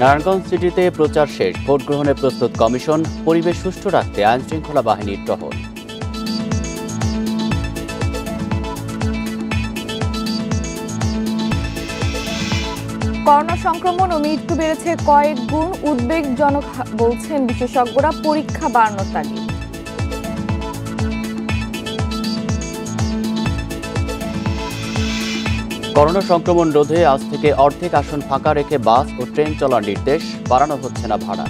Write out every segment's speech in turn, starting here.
নারায়ণগঞ্জ সিটিতে প্রচার শেষ, ভোট গ্রহণে প্রস্তুত কমিশন, পরিবেশ সুষ্ঠু রাখতে আইনশৃঙ্খলা বাহিনীর টহল। করোনা সংক্রমণ ও মৃত্যু বেড়েছে কয়েক গুণ, উদ্বেগজনক বলছেন বিশেষজ্ঞরা, পরীক্ষা বাড়ানোর তাগিদ। করোনা সংক্রমণ রোধে আজ থেকে অর্ধেক আসন ফাঁকা রেখে বাস ও ট্রেন চলার নির্দেশ, বাড়ানো হচ্ছে না ভাড়া।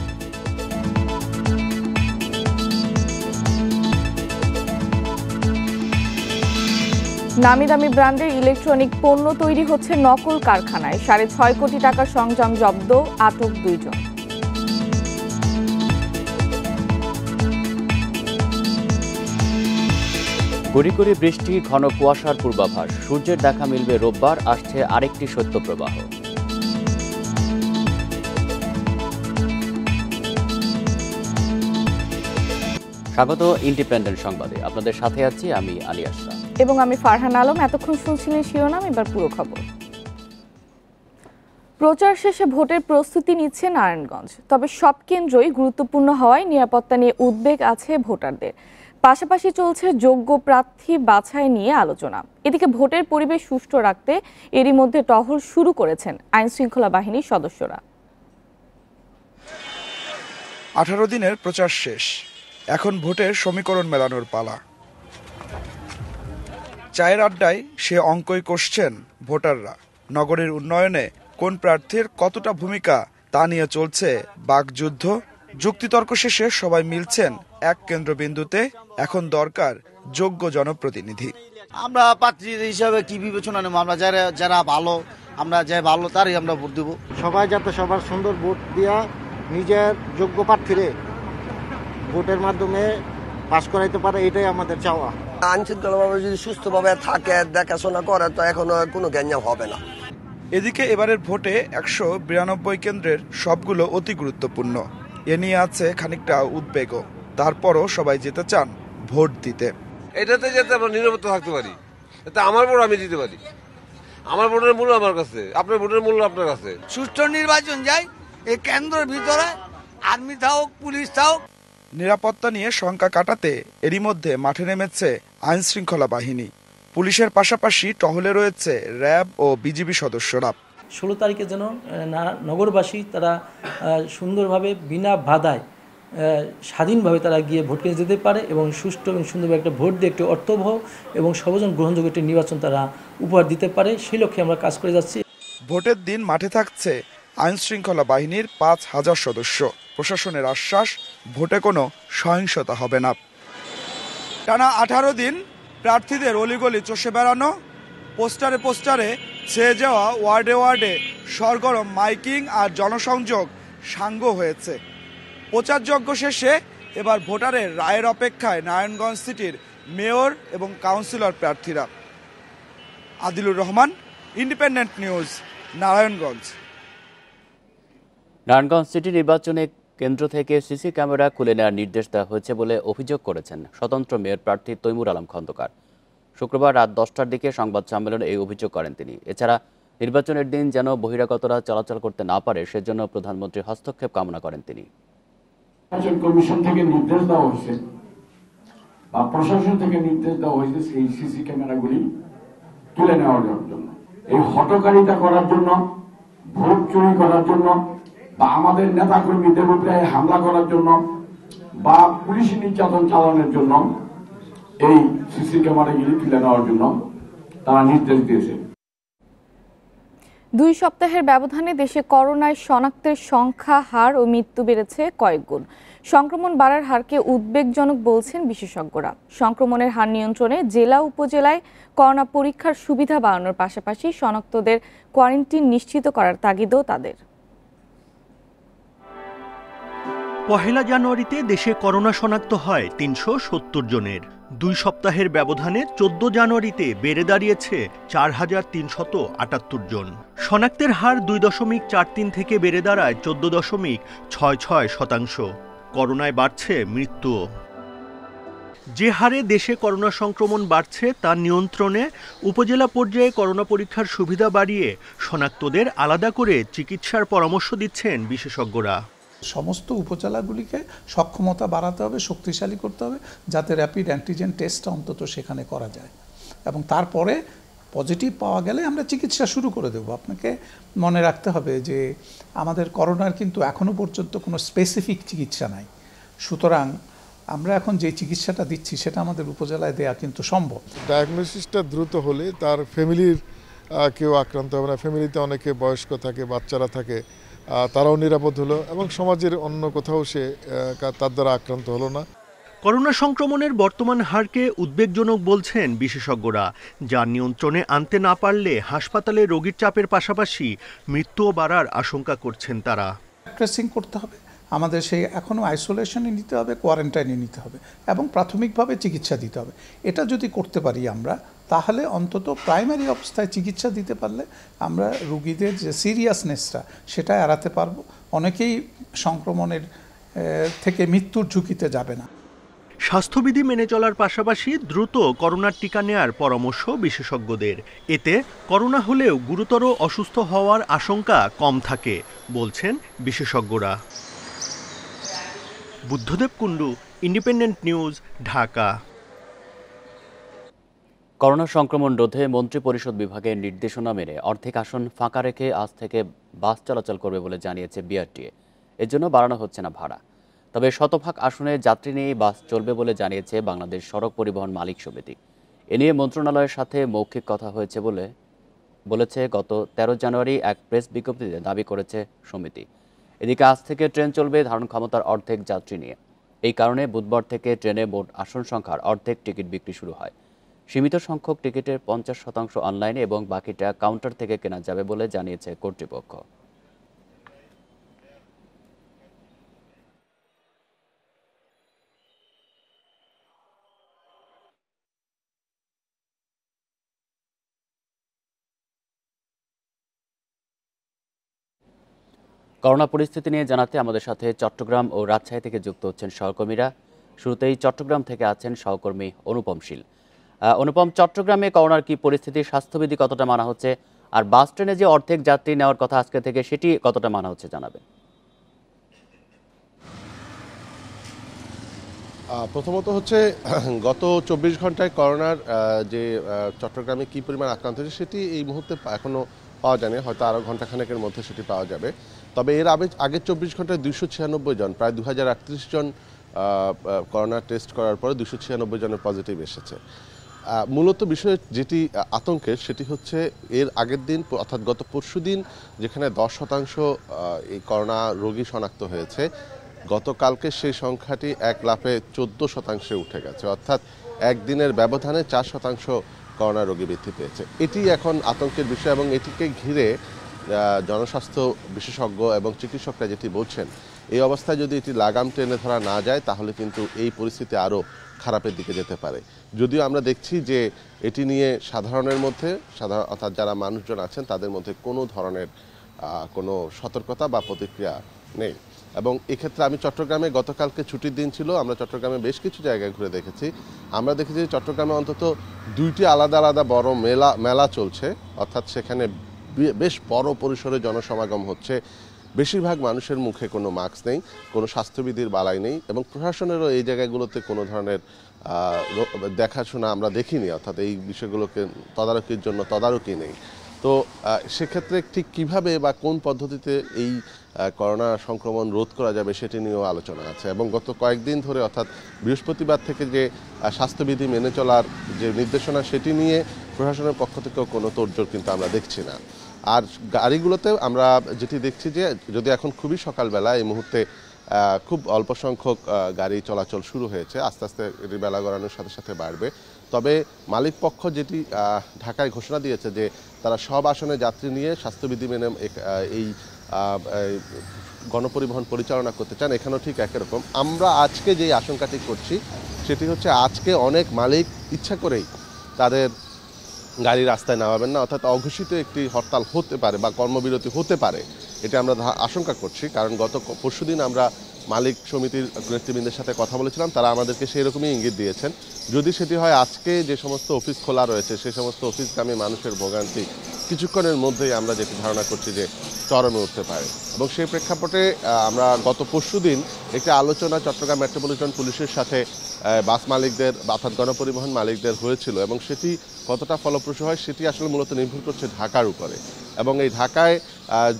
নামি দামি ব্র্যান্ডের ইলেকট্রনিক পণ্য তৈরি হচ্ছে নকল কারখানায়, 6.5 কোটি টাকার সরঞ্জাম জব্দ, আটক 2 জন। গুড়ি গুড়ি বৃষ্টি, ঘন কুয়াশার পূর্বাভাস, সূর্যের দেখা মিলবে রোববার, আসছে আরেকটি শৈত্যপ্রবাহ। স্বাগত ইন্ডিপেন্ডেন্ট সংবাদে, আপনাদের সাথে আছি আমি আলী আশরাফ এবং আমি ফারহান আলম। এতক্ষণ শুনছিলেন শিরোনাম, এবার পুরো খবর। প্রচার শেষে ভোটের প্রস্তুতি নিচ্ছে নারায়ণগঞ্জ, তবে সব কেন্দ্রই গুরুত্বপূর্ণ হওয়ায় নিরাপত্তা নিয়ে উদ্বেগ আছে ভোটারদের। পাশাপাশি চলছে যোগ্য প্রার্থী বাছাই নিয়ে আলোচনা। এদিকে ভোটের পরিবেশ সুষ্ঠু রাখতে এরই মধ্যে টহল শুরু করেছেন আইনশৃঙ্খলা বাহিনীর সদস্যরা। 18 দিনের প্রচার শেষ, এখন ভোটের সমীকরণ মেলানোর পালা। চায়ের আড্ডায় সে অঙ্কই কষছেন ভোটাররা। নগরের উন্নয়নে কোন প্রার্থীর কতটা ভূমিকা তা নিয়ে চলছে বাকযুদ্ধ। যুক্তিতর্ক শেষে সবাই মিলছেন এক কেন্দ্রবিন্দুতে, এখন দরকার যোগ্য জনপ্রতিনিধি। আমরা প্রার্থী হিসাবে কি বিবেচনা নেব? আমরা যারা ভালো, আমরা যে ভালো তারই আমরা ভোট দেবো। সবাই যাতে সবার সুন্দর ভোট দিয়া নিজের যোগ্য প্রার্থীরে ভোটের মাধ্যমে পাস করাইতে পারে, এটাই আমাদের চাওয়া। আইনশৃঙ্খলাভাবে যদি সুস্থভাবে থাকে, দেখাশোনা করে, তো এখনো কোনো গ্যাঞ্জাম হবে না। এদিকে এবারের ভোটে 192 কেন্দ্রের সবগুলো অতি গুরুত্বপূর্ণ। এ নিয়ে আছে খানিকটা উদ্বেগও। তারপরও সবাই যেতে চান ভোট দিতে। এটাতে যাতে আমরা নিরাপত্তা থাকতে পারি, এতে আমার ভোট আমি দিতে পারি। আমার ভোটের মূল্য আমার কাছে, আপনার ভোটের মূল্য আপনার কাছে। সুষ্ঠু নির্বাচন যায়, এই কেন্দ্রের ভিতরে আর্মি থাক, পুলিশ থাক। নিরাপত্তা নিয়ে শঙ্কা কাটাতে এরই মধ্যে মাঠে নেমেছে আইন শৃঙ্খলা বাহিনী। পুলিশের পাশাপাশি টহলে রয়েছে র্যাব ও বিজিবি সদস্যরা। 16 তারিখে যেন নগরবাসী তারা সুন্দরভাবে বিনা বাধায় স্বাধীনভাবে তারা গিয়ে ভোট কেন্দ্রে যেতে পারে এবং সুষ্ঠু এবং সুন্দরভাবে একটা ভোট দিয়ে একটি অর্থবহ এবং সর্বজন গ্রহণযোগ্য একটি নির্বাচন তারা উপহার দিতে পারে, সেই লক্ষ্যে আমরা কাজ করে যাচ্ছি। ভোটের দিন মাঠে থাকছে আইন শৃঙ্খলা বাহিনীর 5000 সদস্য। প্রশাসনের আশ্বাস, ভোটে কোনো সহিংসতা হবে না। টানা 18 দিন প্রার্থীদের অলিগলি চষে বেড়ানো, পোস্টারে পোস্টারে ছেয়ে যাওয়া, ওয়ার্ডে ওয়ার্ডে সরগরম মাইকিং আর জনসংযোগ সাঙ্গ হয়েছে। প্রচারযজ্ঞ শেষে এবার ভোটারের রায়ের অপেক্ষায় নারায়ণগঞ্জ সিটির মেয়র এবং কাউন্সিলর প্রার্থীরা। Adilur Rahman, independent news, Narayanganj. Narayanganj city নির্বাচনে কেন্দ্র থেকে সিসি ক্যামেরা খুলে নেওয়ার নির্দেশ দেওয়া হয়েছে বলে অভিযোগ করেছেন স্বতন্ত্র মেয়র প্রার্থী তৈমুর আলম খন্দকার। শুক্রবার রাত 10টার দিকে সংবাদ সম্মেলনে এই অভিযোগ করেন তিনি। এছাড়া নির্বাচনের দিন যেন বহিরাগতরা চলাচল করতে না পারে, সেজন্য প্রধানমন্ত্রীর হস্তক্ষেপ কামনা করেন তিনি। নির্বাচন কমিশন থেকে নির্দেশ দেওয়া হয়েছে বা প্রশাসন থেকে নির্দেশ দেওয়া হয়েছে সেই সিসি ক্যামেরাগুলি তুলে নেওয়ার জন্য। এই হটকারিতা করার জন্য, ভোট চুরি করার জন্য, বা আমাদের নেতাকর্মীদের উপরে হামলা করার জন্য, বা পুলিশ নির্যাতন চালানোর জন্য এই সিসি ক্যামেরাগুলি তুলে নেওয়ার জন্য তারা নির্দেশ দিয়েছে। 2 সপ্তাহের ব্যবধানে দেশে করোনায় শনাক্তের সংখ্যা, হার ও মৃত্যু বেড়েছে কয়েক গুণ। সংক্রমণ বাড়ার হারকে উদ্বেগজনক বলছেন বিশেষজ্ঞরা। সংক্রমণের হার নিয়ন্ত্রণে জেলা উপজেলায় করোনা পরীক্ষার সুবিধা বাড়ানোর পাশাপাশি শনাক্তদের কোয়ারেন্টিন নিশ্চিত করার তাগিদও তাদের। 1 জানুয়ারিতে দেশে করোনা শনাক্ত হয় 370 জনের। 2 সপ্তাহের ব্যবধানে 14 জানুয়ারিতে বেড়ে দাঁড়িয়েছে 4378 জন। শনাক্তের হার 2.43 থেকে বেড়ে দাঁড়ায় 14.66%। করোনায় বাড়ছে মৃত্যুও। যে হারে দেশে করোনা সংক্রমণ বাড়ছে তা নিয়ন্ত্রণে উপজেলা পর্যায়ে করোনা পরীক্ষার সুবিধা বাড়িয়ে শনাক্তদের আলাদা করে চিকিৎসার পরামর্শ দিচ্ছেন বিশেষজ্ঞরা। সমস্ত উপজেলাগুলিকে সক্ষমতা বাড়াতে হবে, শক্তিশালী করতে হবে, যাতে র্যাপিড অ্যান্টিজেন টেস্ট অন্তত সেখানে করা যায় এবং তারপরে পজিটিভ পাওয়া গেলে আমরা চিকিৎসা শুরু করে দেব। আপনাকে মনে রাখতে হবে যে আমাদের করোনার কিন্তু এখনো পর্যন্ত কোনো স্পেসিফিক চিকিৎসা নাই, সুতরাং আমরা এখন যে চিকিৎসাটা দিচ্ছি সেটা আমাদের উপজেলায় দেয়া কিন্তু সম্ভব। ডায়াগনোসিসটা দ্রুত হলে তার ফ্যামিলির কেউ আক্রান্ত হবে না, ফ্যামিলিতে অনেকে বয়স্ক থাকে, বাচ্চারা থাকে, তারাও নিরাপদ হলো এবং সমাজের অন্য কোথাও সে তার দ্বারা আক্রান্ত হলো না। করোনা সংক্রমণের বর্তমান হারকে উদ্বেগজনক বলছেন বিশেষজ্ঞরা, যা নিয়ন্ত্রণে আনতে না পারলে হাসপাতালে রোগীর চাপের পাশাপাশি মৃত্যুও বাড়ার আশঙ্কা করছেন তারা। ট্রেসিং করতে হবে, আমাদের সেই এখনও আইসোলেশনে নিতে হবে, কোয়ারেন্টাইনে নিতে হবে এবং প্রাথমিকভাবে চিকিৎসা দিতে হবে। এটা যদি করতে পারি আমরা, তাহলে অন্তত প্রাইমারি অবস্থায় চিকিৎসা দিতে পারলে আমরা রুগীদের যে সিরিয়াসনেসটা সেটা এড়াতে পারবো। অনেকেই সংক্রমণের থেকে মৃত্যুর ঝুঁকিতে যাবে না। স্বাস্থ্যবিধি মেনে চলার পাশাপাশি দ্রুত করোনার টিকা নেয়ার পরামর্শ বিশেষজ্ঞদের। এতে করোনা হলেও গুরুতর অসুস্থ হওয়ার আশঙ্কা কম থাকে বলছেন বিশেষজ্ঞরা। Buddhadeb Kundu, independent News, Dhaka. Corona সংক্রমণ রোধে মন্ত্রিপরিষদ বিভাগের নির্দেশনা মেনে অর্ধেক আসন ফাঁকা রেখে আজ থেকে বাস চলাচল করবে বলে জানিয়েছে বিআরটিএ। এর জন্য বাড়ানো হচ্ছে না ভাড়া। তবে শতভাগ আসনে যাত্রী নিয়েই বাস চলবে বলে জানিয়েছে বাংলাদেশ সড়ক পরিবহন মালিক সমিতি। এ নিয়ে মন্ত্রণালয়ের সাথে মৌখিক কথা হয়েছে বলেছে গত 13 জানুয়ারি এক প্রেস বিজ্ঞপ্তিতে দাবি করেছে সমিতি। এদিকে আজ থেকে ট্রেন চলবে ধারণ ক্ষমতার অর্ধেক যাত্রী নিয়ে। এই কারণে বুধবার থেকে ট্রেনে মোট আসন সংখ্যার অর্ধেক টিকিট বিক্রি শুরু হয়। সীমিত সংখ্যক টিকিটের 50% অনলাইনে এবং বাকিটা কাউন্টার থেকে কেনা যাবে বলে জানিয়েছে কর্তৃপক্ষ। করোনা পরিস্থিতি নিয়ে জানাতে আমাদের সাথে চট্টগ্রাম ও রাজশাহী থেকে যুক্ত হচ্ছেন সহকর্মীরা। শুরুতেই চট্টগ্রাম থেকে আছেন সহকর্মী অনুপম শীল। অনুপম, চট্টগ্রামে করোনার কি পরিস্থিতি, স্বাস্থ্যবিধি কতটা মানা হচ্ছে, আর বাস ট্রেনে যে অর্ধেক যাত্রী নেওয়ার কথা আজকে থেকে সেটি কতটা মানা হচ্ছে জানাবেন। প্রথমত হচ্ছে গত 24 ঘন্টায় করোনার যে চট্টগ্রামে কি পরিমাণ আক্রান্ত হয়েছে সেটি এই মুহূর্তে এখনো পাওয়া যায়নি, হয়তো আরও ঘন্টাখানেকের মধ্যে সেটি পাওয়া যাবে। তবে এর আগের 24 ঘন্টায় 296 জন, প্রায় 2038 জন করোনা টেস্ট করার পরে 296 জনের পজিটিভ এসেছে। মূলত বিষয় যেটি আতঙ্কের সেটি হচ্ছে এর আগের দিন অর্থাৎ গত পরশুদিন যেখানে 10% এই করোনা রোগী শনাক্ত হয়েছে, গতকালকে সেই সংখ্যাটি 1 লাফে 14% উঠে গেছে, অর্থাৎ একদিনের ব্যবধানে 4% করোনা রোগী বৃদ্ধি পেয়েছে। এটি এখন আতঙ্কের বিষয় এবং এটিকে ঘিরে জনস্বাস্থ্য বিশেষজ্ঞ এবং চিকিৎসকরা যেটি বলছেন, এই অবস্থায় যদি এটি লাগাম টেনে ধরা না যায় তাহলে কিন্তু এই পরিস্থিতি আরও খারাপের দিকে যেতে পারে। যদিও আমরা দেখছি যে এটি নিয়ে সাধারণের মধ্যে অর্থাৎ যারা মানুষজন আছেন তাদের মধ্যে কোনো ধরনের কোনো সতর্কতা বা প্রতিক্রিয়া নেই। এবং এক্ষেত্রে আমি চট্টগ্রামে গতকালকে ছুটির দিন ছিল, আমরা চট্টগ্রামে বেশ কিছু জায়গায় ঘুরে দেখেছি। আমরা দেখেছি চট্টগ্রামে অন্তত 2টি আলাদা আলাদা বড় মেলা চলছে, অর্থাৎ সেখানে বেশ বড় পরিসরে জনসমাগম হচ্ছে। বেশিরভাগ মানুষের মুখে কোনো মাস্ক নেই, কোনো স্বাস্থ্যবিধির বালাই নেই এবং প্রশাসনেরও এই জায়গাগুলোতে কোনো ধরনের দেখাশোনা আমরা দেখিনি, অর্থাৎ এই বিষয়গুলোকে তদারকির জন্য তদারকি নেই। তো সেক্ষেত্রে ঠিক কিভাবে বা কোন পদ্ধতিতে এই করোনা সংক্রমণ রোধ করা যাবে সেটি নিয়েও আলোচনা আছে। এবং গত কয়েকদিন ধরে অর্থাৎ বৃহস্পতিবার থেকে যে স্বাস্থ্যবিধি মেনে চলার যে নির্দেশনা সেটি নিয়ে প্রশাসনের পক্ষ থেকেও কোনো তোড়জোড় কিন্তু আমরা দেখছি না। আর গাড়িগুলোতে আমরা যেটি দেখছি যে যদি এখন খুবই সকালবেলা, এই মুহূর্তে খুব অল্প সংখ্যক গাড়ি চলাচল শুরু হয়েছে, আস্তে আস্তে এটি বেলা গড়ানোর সাথে সাথে বাড়বে। তবে মালিক পক্ষ যেটি ঢাকায় ঘোষণা দিয়েছে যে তারা সব আসনে যাত্রী নিয়ে স্বাস্থ্যবিধি মেনে এই গণপরিবহন পরিচালনা করতে চান, এখানেও ঠিক একই রকম। আমরা আজকে যে আশঙ্কাটি করছি সেটি হচ্ছে আজকে অনেক মালিক ইচ্ছা করেই তাদের গাড়ি রাস্তায় নামাবেন না, অর্থাৎ অঘোষিত একটি হরতাল হতে পারে বা কর্মবিরতি হতে পারে, এটা আমরা আশঙ্কা করছি। কারণ গত পরশুদিন আমরা মালিক সমিতির নেতৃবৃন্দের সাথে কথা বলেছিলাম, তারা আমাদেরকে সেই রকমই ইঙ্গিত দিয়েছেন। যদি সেটি হয় আজকে যে সমস্ত অফিস খোলা রয়েছে সেই সমস্ত অফিসগামী মানুষের ভোগান্তি কিছুক্ষণের মধ্যেই আমরা যেটি ধারণা করছি যে চরমে উঠতে পারে। এবং সেই প্রেক্ষাপটে আমরা গত পরশুদিন একটি আলোচনা চট্টগ্রাম মেট্রোপলিটন পুলিশের সাথে বাস মালিকদের অর্থাৎ গণপরিবহন মালিকদের হয়েছিল, এবং সেটি কতটা ফলপ্রসূ হয় সেটি আসলে মূলত নির্ভর করছে ঢাকার উপরে। এবং এই ঢাকায়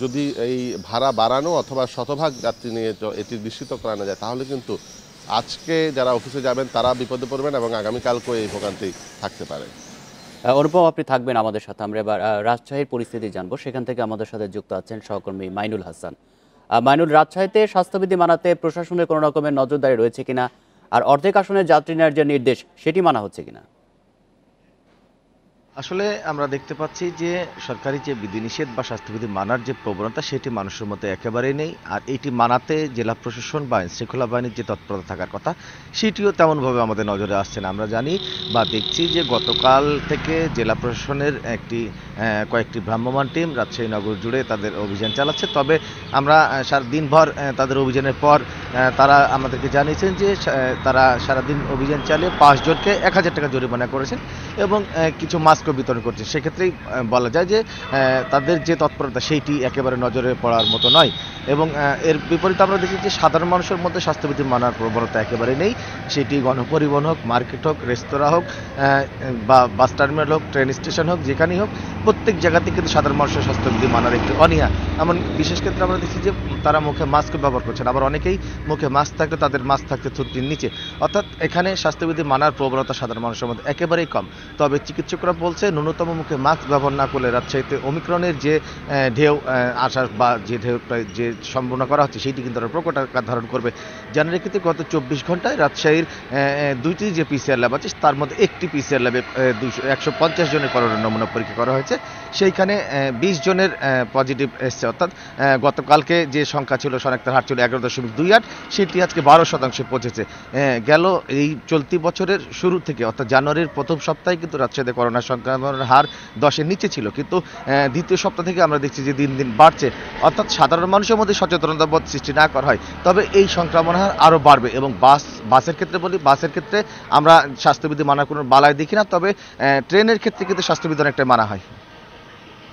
যদি এই ভাড়া বাড়ানো অথবা শতভাগ যাত্রী নিয়ে এটি নিশ্চিত করানো যায়, তাহলে কিন্তু আজকে যারা অফিসে যাবেন তারা বিপদে পড়বেন এবং আগামীকালকেও এই ভোগান্তি থাকতে পারে। অনুপম, আপনি থাকবেন আমাদের সাথে। আমরা এবার রাজশাহীর পরিস্থিতি জানবো। সেখান থেকে আমাদের সাথে যুক্ত আছেন সহকর্মী মাইনুল হাসান। মাইনুল, রাজশাহীতে স্বাস্থ্যবিধি মানাতে প্রশাসনের কোনো রকমের নজরদারি রয়েছে কিনা, আর অর্ধেক আসনে যাত্রী নেওয়ার যে নির্দেশ সেটি মানা হচ্ছে কিনা? আসলে আমরা দেখতে পাচ্ছি যে সরকারি যে বিধিনিষেধ বা স্বাস্থ্যবিধি মানার যে প্রবণতা সেটি মানুষের মধ্যে একেবারেই নেই। আর এটি মানাতে জেলা প্রশাসন বা আইনশৃঙ্খলা বাহিনীর যে তৎপরতা থাকার কথা সেটিও তেমনভাবে আমাদের নজরে আসছে না। আমরা জানি বা দেখছি যে গতকাল থেকে জেলা প্রশাসনের কয়েকটি ভ্রাম্যমাণ টিম রাজশাহী নগর জুড়ে তাদের অভিযান চালাচ্ছে। তবে আমরা দিনভর তাদের অভিযানের পর তারা আমাদেরকে জানিয়েছেন যে তারা সারাদিন অভিযান চালিয়ে 5 জনকে 1000 টাকা জরিমানা করেছেন এবং কিছু মাস্ক বিতরণ করছে। সেক্ষেত্রেই বলা যায় যে তাদের যে তৎপরতা সেইটি একেবারে নজরে পড়ার মতো নয়। এবং এর বিপরীতে আমরা দেখি যে সাধারণ মানুষের মধ্যে স্বাস্থ্যবিধি মানার প্রবণতা একেবারে নেই। সেটি গণপরিবহন হোক, মার্কেট হোক, রেস্তোরাঁ হোক বা বাস টার্মিনাল হোক, ট্রেন স্টেশন হোক, যেখানেই হোক প্রত্যেক জায়গাতে কিন্তু সাধারণ মানুষের স্বাস্থ্যবিধি মানার একটি অনীহা। এমন বিশেষ ক্ষেত্রে আমরা দেখছি যে তারা মুখে মাস্ক ব্যবহার করছেন, আবার অনেকেই মুখে মাস্ক থাকলে তাদের মাস্ক থাকতে থুতনির নিচে। অর্থাৎ এখানে স্বাস্থ্যবিধি মানার প্রবণতা সাধারণ মানুষের মধ্যে একেবারেই কম। তবে চিকিৎসকরা বলছে ন্যূনতম মুখে মাস্ক ব্যবহার না করলে রাজশাহীতে ওমিক্রনের যে ঢেউ আসার বা যে ঢেউটা যে সম্ভাবনা করা হচ্ছে সেটি কিন্তু প্রকট আকার ধারণ করবে। জানা রেখে গত 24 ঘন্টায় রাজশাহীর 2টি যে পিসিআর ল্যাব আছে তার মধ্যে একটি পিসিআর ল্যাবে 150 জনের করোনা নমুনা পরীক্ষা করা হয়েছে। সেইখানে 20 জনের পজিটিভ এসছে। অর্থাৎ গতকালকে যে সংখ্যা ছিল শনাক্তের হার ছিল 11.28, সেটি আজকে 12% পৌঁছেছে। গেল এই চলতি বছরের শুরু থেকে অর্থাৎ জানুয়ারির প্রথম সপ্তাহে কিন্তু রাজশাহীতে করোনা সংক্রমণের হার 10-এর নিচে ছিল, কিন্তু দ্বিতীয় সপ্তাহ থেকে আমরা দেখছি যে দিন দিন বাড়ছে। অর্থাৎ সাধারণ মানুষের মধ্যে সচেতনতা বোধ সৃষ্টি না করা হয় তবে এই সংক্রমণ হার আরও বাড়বে। এবং বাসের ক্ষেত্রে বলি, বাসের ক্ষেত্রে আমরা স্বাস্থ্যবিধি মানার কোনো বালাই দেখি না, তবে ট্রেনের ক্ষেত্রে কিন্তু স্বাস্থ্যবিধি অনেকটাই মানা হয়।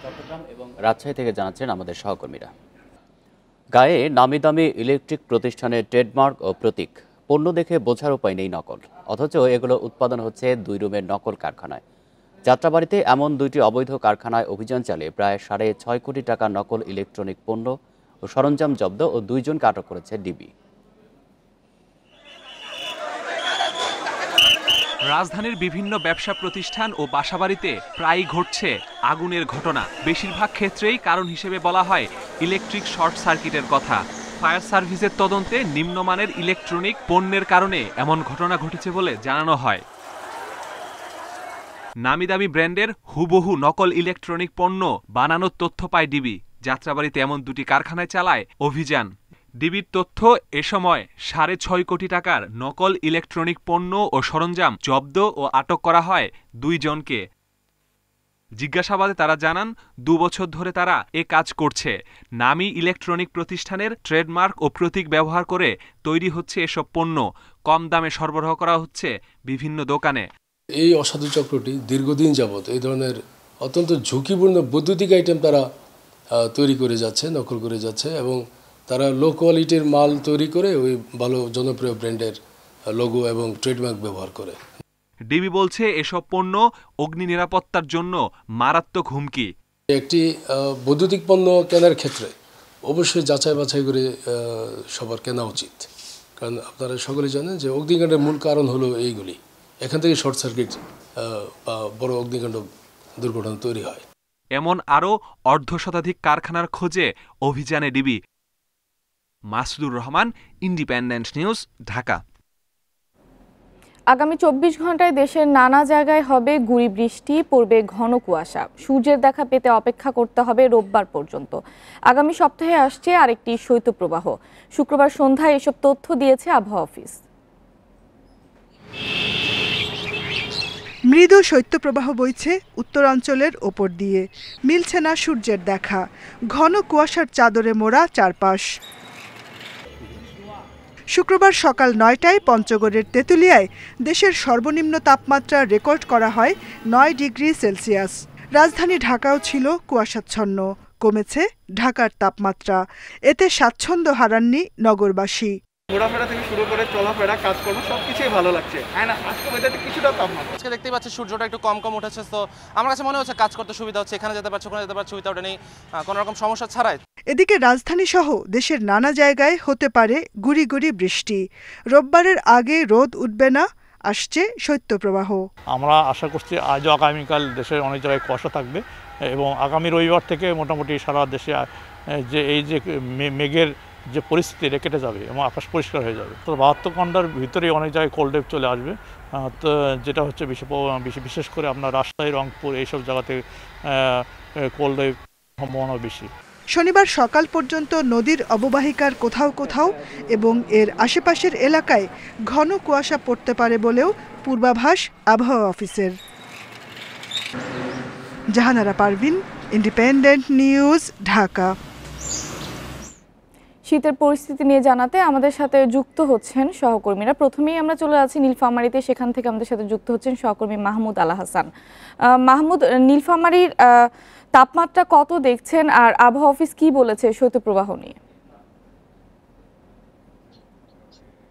চট্টগ্রাম এবং রাজশাহী থেকে জানাচ্ছেন আমাদের সহকর্মীরা। গায়ে নামি দামি ইলেকট্রিক প্রতিষ্ঠানের ট্রেডমার্ক ও প্রতীক, পণ্য দেখে বোঝার উপায় নেই নকল, অথচ এগুলো উৎপাদন হচ্ছে 2 রুমের নকল কারখানায়। যাত্রাবাড়িতে এমন 2টি অবৈধ কারখানায় অভিযান চালিয়ে প্রায় 6.5 কোটি টাকা নকল ইলেকট্রনিক পণ্য ও সরঞ্জাম জব্দ ও 2 জনকে আটক করেছে ডিবি। রাজধানীর বিভিন্ন ব্যবসা প্রতিষ্ঠান ও বাসাবাড়িতে প্রায়ই ঘটছে আগুনের ঘটনা। বেশিরভাগ ক্ষেত্রেই কারণ হিসেবে বলা হয় ইলেকট্রিক শর্ট সার্কিটের কথা। ফায়ার সার্ভিসের তদন্তে নিম্নমানের ইলেকট্রনিক পণ্যের কারণে এমন ঘটনা ঘটেছে বলে জানানো হয়। নামিদামি ব্র্যান্ডের হুবহু নকল ইলেকট্রনিক পণ্য বানানোর তথ্য পায় ডিবি। যাত্রাবাড়িতে এমন 2টি কারখানায় চালায় অভিযান। ডিবির তথ্য, এ সময় 6.5 কোটি টাকার নকল ইলেকট্রনিক পণ্য ও সরঞ্জাম জব্দ ও আটক করা হয় 2 জনকে। জিজ্ঞাসাবাদে তারা জানান 2 বছর ধরে তারা এ কাজ করছে। নামী ইলেকট্রনিক প্রতিষ্ঠানের ট্রেডমার্ক ও প্রতীক ব্যবহার করে তৈরি হচ্ছে এসব পণ্য। কম দামে সরবরাহ করা হচ্ছে বিভিন্ন দোকানে। এই অসাধু চক্রটি দীর্ঘদিন যাবৎ এই ধরনের অত্যন্ত ঝুঁকিপূর্ণ বৈদ্যুতিক আইটেম তারা তৈরি করে যাচ্ছে, নকল করে যাচ্ছে, এবং তারা লো কোয়ালিটির মাল তৈরি করে ওই ভালো জনপ্রিয় ব্র্যান্ডের লোগো এবং ট্রেডমার্ক ব্যবহার করে। ডিবি বলছে এসব পণ্য অগ্নি নিরাপত্তার জন্য মারাত্মক হুমকি। একটি বৈদ্যুতিক পণ্য কেনার ক্ষেত্রে অবশ্যই যাচাই বাছাই করে সবার কেনা উচিত, কারণ আপনারা সকলে জানেন যে অগ্নিকাণ্ডের মূল কারণ হলো এইগুলি। এখান থেকে শর্ট সার্কিট বা বড় অগ্নিকাণ্ড দুর্ঘটনা তৈরি হয়। এমন আরও 1/2 শতাধিক কারখানার খোঁজে অভিযানে DB. Masudur Rahman, independent News, Dhaka. আগামী 24 ঘন্টায় দেশের নানা জায়গায় হবে গুঁড়ি বৃষ্টি, পড়বে ঘন কুয়াশা। সূর্যের দেখা পেতে অপেক্ষা করতে হবে রোববার পর্যন্ত। আগামী সপ্তাহে আসছে আরেকটি শৈত্যপ্রবাহ। শুক্রবার সন্ধ্যায় এসব তথ্য দিয়েছে আবহাওয়া অফিস। মৃদু শৈত্যপ্রবাহ বইছে উত্তরাঞ্চলের ওপর দিয়ে, মিলছে না সূর্যের দেখা। ঘন কুয়াশার চাদরে মোড়া চারপাশ। শুক্রবার সকাল ৯টায় পঞ্চগড়ের তেঁতুলিয়ায় দেশের সর্বনিম্ন তাপমাত্রা রেকর্ড করা হয় ৯ ডিগ্রি সেলসিয়াস। রাজধানী ঢাকাও ছিল কুয়াশাচ্ছন্ন। কমেছে ঢাকার তাপমাত্রা, এতে স্বাচ্ছন্দ্য হারাননি নগরবাসী। ঘোরাফেরা থেকে শুরু করে চলাফেরা, কাজকর্ম সবকিছুই ভালো লাগছে। আজকে ওয়েদারটা কিছুটা তাপমাত্রা, আজকে দেখতেই পাচ্ছি সূর্যটা একটু কম উঠেছে, তো আমার কাছে মনে হচ্ছে কাজ করতে সুবিধা হচ্ছে। এখানে যেতে পারছি, ওখানে যেতে পারছি উইথাউট এনি কোনো রকম সমস্যা ছাড়াই। এদিকে রাজধানী সহ দেশের নানা জায়গায় হতে পারে গুড়ি গুড়ি বৃষ্টি। রোববারের আগে রোদ উঠবে না, আসছে শৈত্যপ্রবাহ। আমরা আশা করছি আজও আগামীকাল দেশের অনেক জায়গায় কুয়াশা থাকবে এবং আগামী রবিবার থেকে মোটামুটি সারা দেশে যে এই যে মেঘের যে পরিস্থিতি এটা কেটে যাবে এবং আকাশ পরিষ্কার হয়ে যাবে। তো ৭২ ঘন্টার ভিতরেই অনেক জায়গায় কোল্ড ওয়েভ চলে আসবে, তো যেটা হচ্ছে বিশেষ করে আপনার রাজশাহী, রংপুর এইসব জায়গাতে কোল্ড ওয়েভ সম্ভাবনা বেশি। শনিবার সকাল পর্যন্ত নদীর অববাহিকার কোথাও কোথাও এবং এর আশেপাশের এলাকায় ঘন কুয়াশা পড়তে পারে বলেও পূর্বাভাস আবহাওয়া অফিসের। Jahanara Parvin, Independent News, Dhaka. শীতের পরিস্থিতি নিয়ে জানাতে আমাদের সাথে যুক্ত হচ্ছেন সহকর্মীরা। প্রথমেই আমরা চলে যাচ্ছি নীলফামারীতে, সেখান থেকে আমাদের সাথে যুক্ত হচ্ছেন সহকর্মী মাহমুদ আল হাসান। মাহমুদ, নীলফামারীর তাপমাত্রা কত দেখছেন আর আবহাওয়া অফিস কি বলেছে শৈত্যপ্রবাহ নিয়ে?